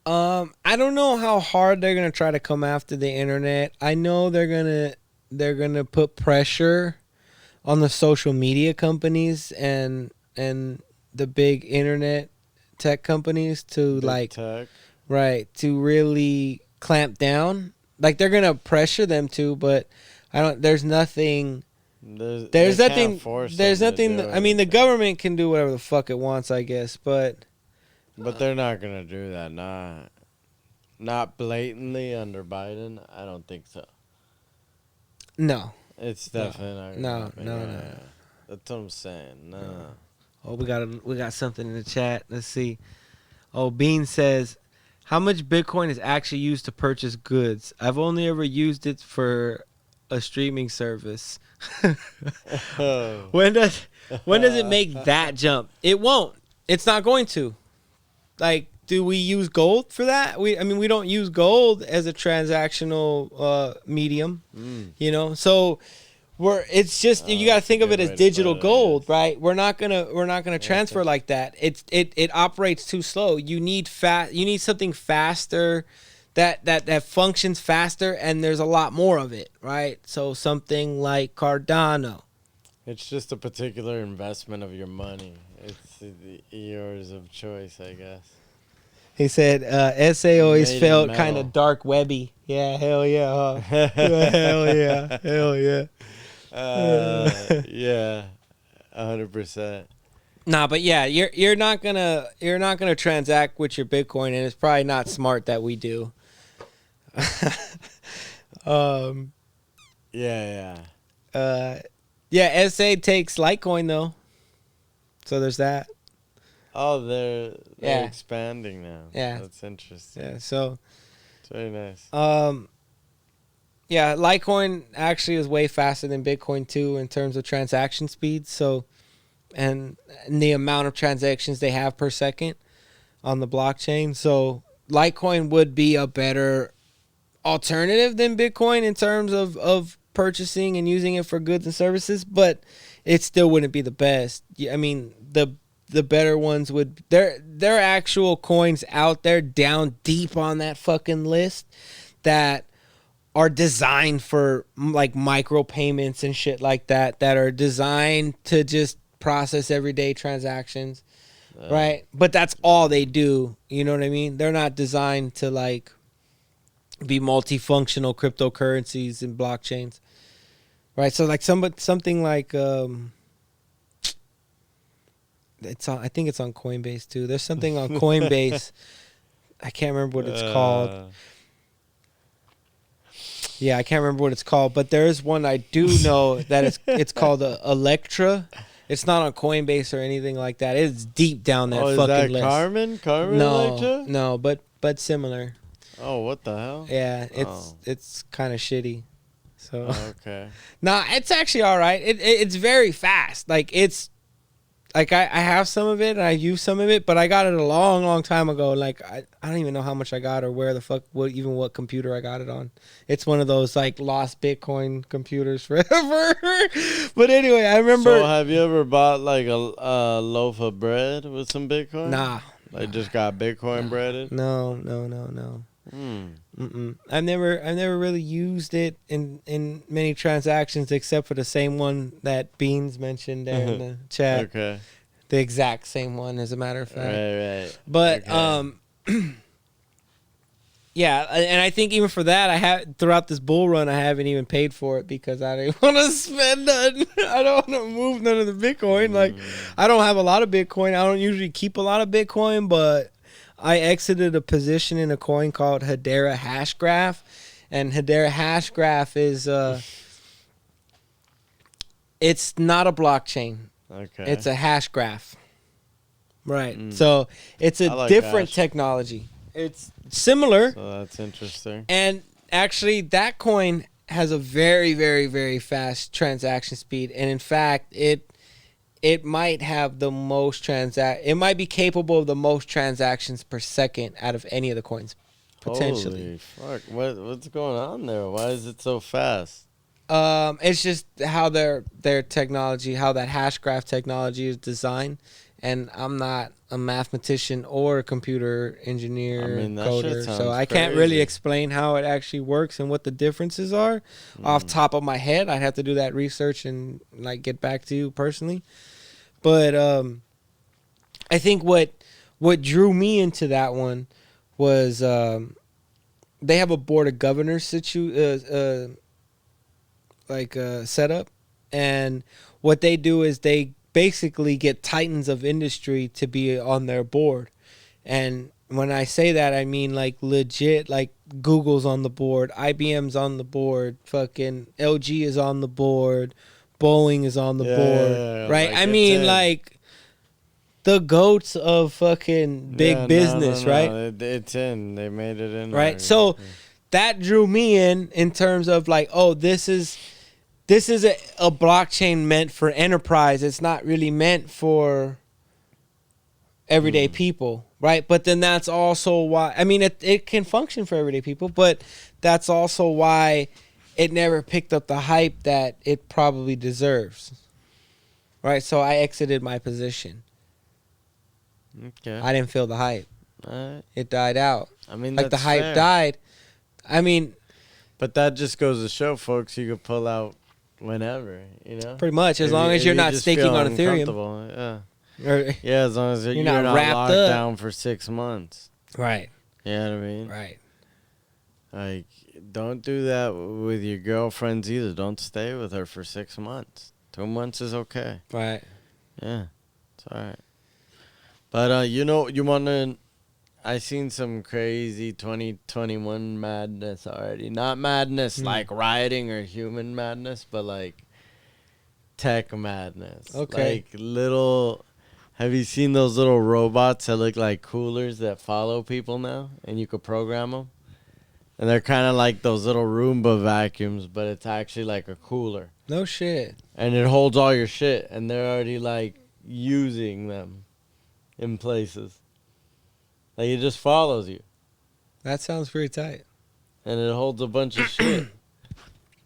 I don't know how hard they're gonna try to come after the internet. I know they're gonna put pressure on the social media companies and the big internet tech companies to to really clamp down. Like they're gonna pressure them to, but there's nothing. There's nothing. I mean, the government can do whatever the fuck it wants, I guess, but. But they're not gonna do that. Not blatantly under Biden. I don't think so. No. It's definitely not. No. That's what I'm saying. No. Oh, we got something in the chat. Let's see. Oh, Bean says, how much Bitcoin is actually used to purchase goods? I've only ever used it for a streaming service. When does it make that jump? It won't. It's not going to. Like, do we use gold for that? We don't use gold as a transactional medium, So it's just you got to think of it as digital gold, right? We're not gonna transfer like that. It operates too slow. You need something faster that functions faster, and there's a lot more of it, right? So something like Cardano. It's just a particular investment of your money. It's yours of choice, I guess. He said, SA always felt kind of dark webby. Yeah, hell yeah. Huh? Hell yeah. Yeah, 100%. Nah, but yeah, you're not gonna transact with your Bitcoin, and it's probably not smart that we do. Yeah. Yeah, SA takes Litecoin though, so there's that. Oh, they're expanding now. Yeah, that's interesting. Yeah, so it's very nice. Yeah, Litecoin actually is way faster than Bitcoin too in terms of transaction speed. So, and the amount of transactions they have per second on the blockchain. So, Litecoin would be a better alternative than Bitcoin in terms of purchasing and using it for goods and services, but it still wouldn't be the best. I mean, the better ones would there are actual coins out there down deep on that fucking list that are designed for like micro payments and shit like that are designed to just process everyday transactions, right? But that's all they do. You know what I mean? They're not designed to like be multifunctional cryptocurrencies and blockchains, right? So like something like I think it's on Coinbase too. There's something on Coinbase. I can't remember what it's called. Yeah, I can't remember what it's called, but there is one I do know that it's called Electra. It's not on Coinbase or anything like that. It's deep down that fucking list. Carmen no, Electra? No, but similar. Oh, what the hell? Yeah, it's kind of shitty. So okay. Nah, it's actually all right. It's very fast. Like it's like I have some of it and I use some of it, but I got it a long time ago. Like I don't even know how much I got or where the fuck what computer I got it on. It's one of those like lost Bitcoin computers forever. But anyway, I remember. So have you ever bought like a loaf of bread with some Bitcoin? Nah. Like just got Bitcoin breaded? No. I've never really used it in many transactions except for the same one that Beans mentioned there in the chat. Okay. The exact same one, as a matter of fact. Right. But okay. yeah, and I think even for that, I have throughout this bull run, I haven't even paid for it because I didn't want to spend none. I don't want to move none of the Bitcoin. Like, I don't have a lot of Bitcoin. I don't usually keep a lot of Bitcoin, but I exited a position in a coin called Hedera Hashgraph, and Hedera Hashgraph is it's not a blockchain. Okay. It's a hash graph. Right. So it's a different technology. It's similar. So that's interesting. And actually, that coin has a very, very, very fast transaction speed, and in fact, it might have the most it might be capable of the most transactions per second out of any of the coins, potentially. Holy fuck! What's going on there? Why is it so fast? It's just how their technology, how that hash graph technology is designed, and I'm not a mathematician or a computer engineer coder, so I can't really explain how it actually works and what the differences are off top of my head. I'd have to do that research and like get back to you personally. But I think what drew me into that one was they have a board of governors setup, and what they do is they basically get titans of industry to be on their board. And when I say that, I mean like legit, like Google's on the board, IBM's on the board, fucking LG is on the board, Boeing is on the board, right? Like I mean, like the goats of fucking big business, right? It's in. They made it in. Right. So that drew me in terms of like, oh, this is a blockchain meant for enterprise. It's not really meant for everyday people, right? But then that's also why, I mean, it can function for everyday people, but that's also why it never picked up the hype that it probably deserves, right? So I exited my position. Okay. I didn't feel the hype. It died out. I mean, like the hype died. I mean, but that just goes to show, folks, you could pull out whenever, you know? Pretty much, as long as you're not staking on Ethereum. Yeah, as long as you're not locked down for 6 months. Right. You know what I mean? Right. Like, don't do that with your girlfriends either. Don't stay with her for 6 months. 2 months is okay. Right. Yeah, it's all right. But, you know, you want to... I seen some crazy 2021 madness already. Not madness like rioting or human madness, but like tech madness. Okay. Like little... Have you seen those little robots that look like coolers that follow people now? And you could program them? And they're kind of like those little Roomba vacuums, but it's actually like a cooler. No shit. And it holds all your shit. And they're already like using them in places. Like, it just follows you. That sounds pretty tight. And it holds a bunch of shit.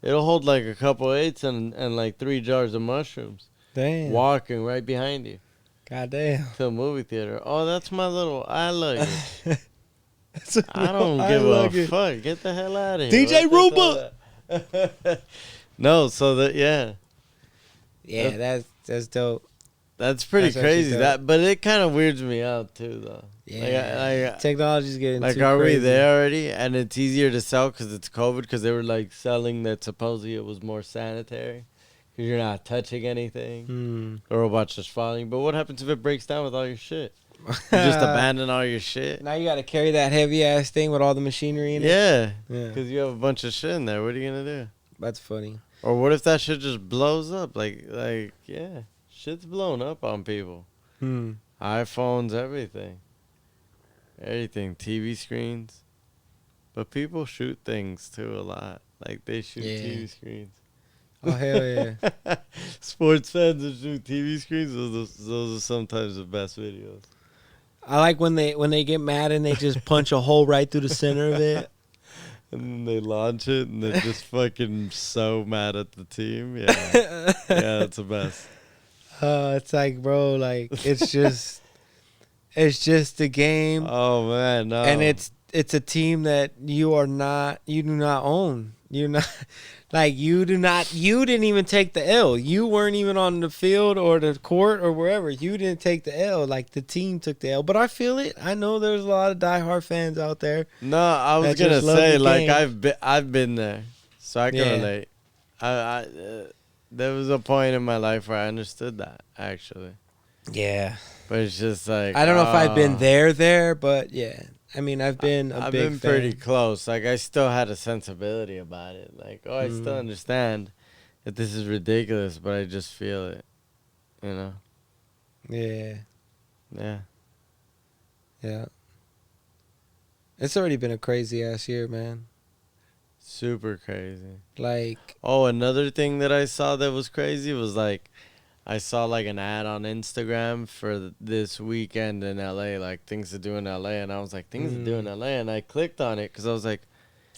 It'll hold, like, a couple eights and like 3 jars of mushrooms. Damn. Walking right behind you. Goddamn. To a movie theater. Oh, that's my little eye luggage. I don't give a fuck. Get the hell out of here. DJ Roomba! No, so that, yeah. Yeah, that's dope. That's pretty crazy. But it kind of weirds me out, too, though. Yeah, technology's getting like, too are crazy. we there already? And it's easier to sell because it's COVID, because they were like selling that supposedly it was more sanitary because you're not touching anything. The robot's just following. But what happens if it breaks down with all your shit? You just abandon all your shit. Now you got to carry that heavy ass thing with all the machinery in it. Yeah, because you have a bunch of shit in there. What are you gonna do? That's funny. Or what if that shit just blows up? Like yeah, shit's blown up on people. iPhones, everything. Everything, TV screens. But people shoot things too a lot. Like they shoot TV screens. Oh hell yeah! Sports fans that shoot TV screens. Those are sometimes the best videos. I like when they get mad and they just punch a hole right through the center of it. And then they launch it and they're just fucking so mad at the team. Yeah. Yeah, that's the best. It's like, bro, like it's just a game. Oh man, no. And it's a team that you do not own. You're not like you didn't even take the L. You weren't even on the field or the court or wherever. You didn't take the L. Like the team took the L. But I feel it. I know there's a lot of diehard fans out there. No, I was gonna say like I've been there, so I can relate. There was a point in my life where I understood that actually. Yeah. But it's just like I don't know if I've been there, but yeah. I mean, I've been pretty close. Like, I still had a sensibility about it. Like, I still understand that this is ridiculous, but I just feel it, you know? Yeah. Yeah. Yeah. It's already been a crazy-ass year, man. Super crazy. Like... Oh, another thing that I saw that was crazy was, like, I saw like an ad on Instagram for this weekend in LA, like things to do in LA, and I was like, things to do in LA, and I clicked on it because I was like,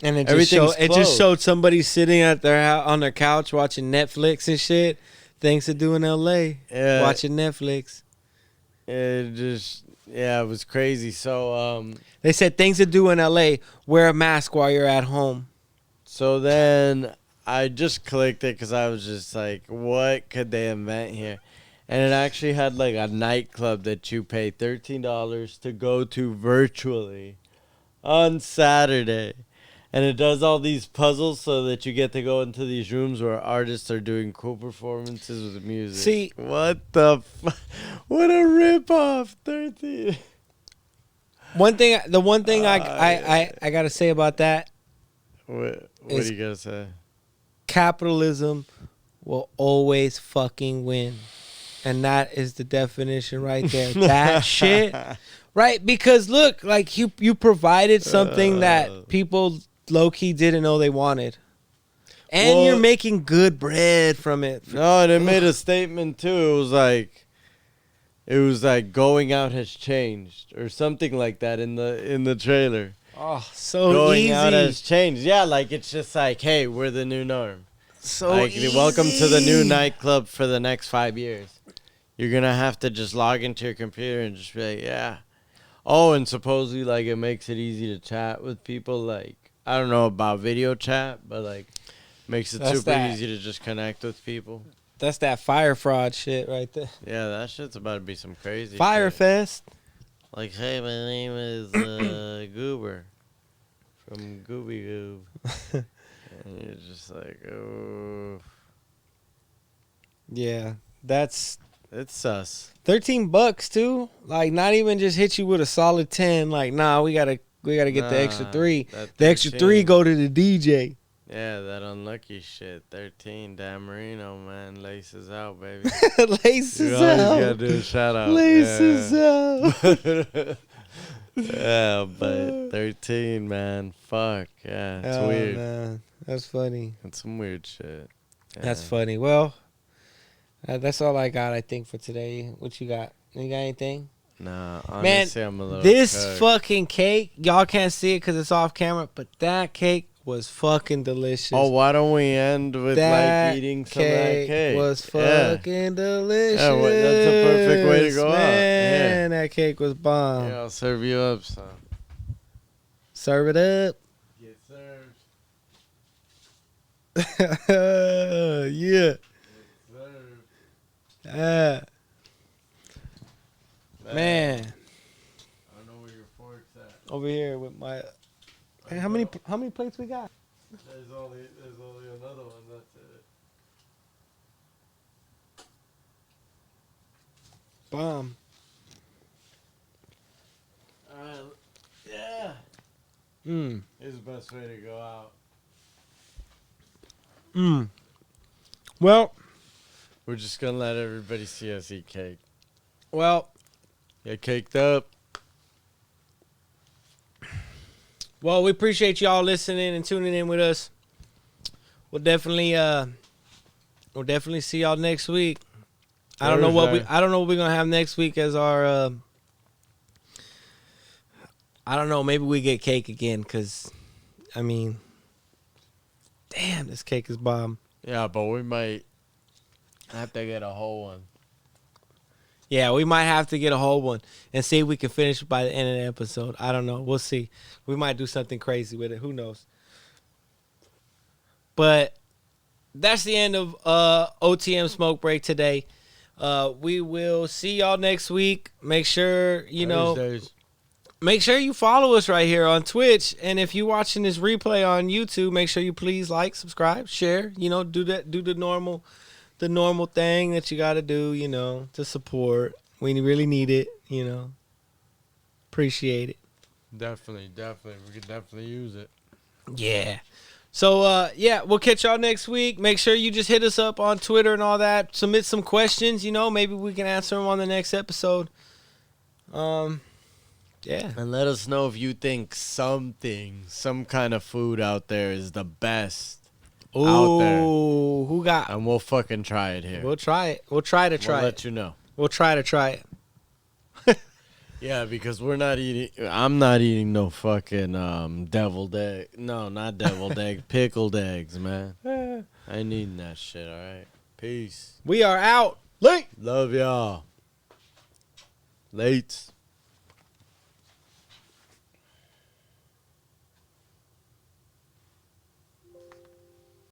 and it just showed somebody sitting at on their couch watching Netflix and shit. Things to do in LA, watching Netflix. It was crazy. So they said things to do in LA: wear a mask while you're at home. So then I just clicked it because I was just like, what could they invent here? And it actually had like a nightclub that you pay $13 to go to virtually on Saturday. And it does all these puzzles so that you get to go into these rooms where artists are doing cool performances with music. See, what the what a ripoff, 13. The one thing I gotta say about that. What do you gotta say? Capitalism will always fucking win. And that is the definition right there. That shit. Right? Because look, like you provided something that people low-key didn't know they wanted. And you're making good bread from it. No, and it made a statement too. It was like going out has changed or something like that in the trailer. Oh, so going easy. out has changed. Yeah, like it's just like, hey, we're the new norm. So like, easy. Welcome to the new nightclub for the next 5 years. You're gonna have to just log into your computer and just be like, yeah. Oh, and supposedly like it makes it easy to chat with people. Like I don't know about video chat, but like makes it super easy to just connect with people. That's that fire fraud shit right there. Yeah, that shit's about to be some crazy Firefest. Like, hey, my name is Goober from Gooby Goob. And you're just like, oh. Yeah, it's sus. $13 too. Like, not even just hit you with a solid 10. Like, nah, we gotta get the extra 3. The extra 3 go to the DJ. Yeah, that unlucky shit. 13, Dan Marino, man. Laces out, baby. Laces out. You always gotta do a shout out. Laces out. Yeah, but 13, man. Fuck. Yeah, it's weird. Man. That's funny. It's some weird shit. Yeah. That's funny. Well, that's all I got, I think, for today. What you got? You got anything? Nah, honestly, I'm a little this fucking cake, y'all can't see it because it's off camera, but that cake was fucking delicious. Oh, why don't we end with like eating some of that cake? Was fucking delicious. Yeah, that's a perfect way to go out. Man, that cake was bomb. Yeah, I'll serve you up some. Serve it up. Get served. Yeah. Get served. Man. I don't know where your fork's at. Over here with my... Hey, how many plates we got? There's only another one. That's it. Bomb. Yeah. It's the best way to go out. Well, we're just gonna let everybody see us eat cake. Well, get caked up. Well, we appreciate y'all listening and tuning in with us. We'll definitely see y'all next week. I don't know what we're gonna have next week as our. I don't know. Maybe we get cake again, cause, I mean, damn, this cake is bomb. Yeah, but we might have to get a whole one. Yeah, we might have to get a whole one and see if we can finish by the end of the episode. I don't know. We'll see. We might do something crazy with it. Who knows? But that's the end of OTM Smoke Break today. We will see y'all next week. Make sure, make sure you follow us right here on Twitch. And if you're watching this replay on YouTube, make sure you please like, subscribe, share. Do the normal thing that you got to do, to support. We really need it, Appreciate it. Definitely. We could definitely use it. Yeah. So, we'll catch y'all next week. Make sure you just hit us up on Twitter and all that. Submit some questions, maybe we can answer them on the next episode. Yeah. And let us know if you think some kind of food out there is the best out there. Ooh, who got? And we'll fucking try it here. We'll try it. We'll try to try it. We'll let you know. We'll try to try it. Yeah, because I'm not eating no fucking deviled egg. No, not deviled egg. Pickled eggs, man. I ain't eating that shit, all right? Peace. We are out. Late. Love y'all. Late.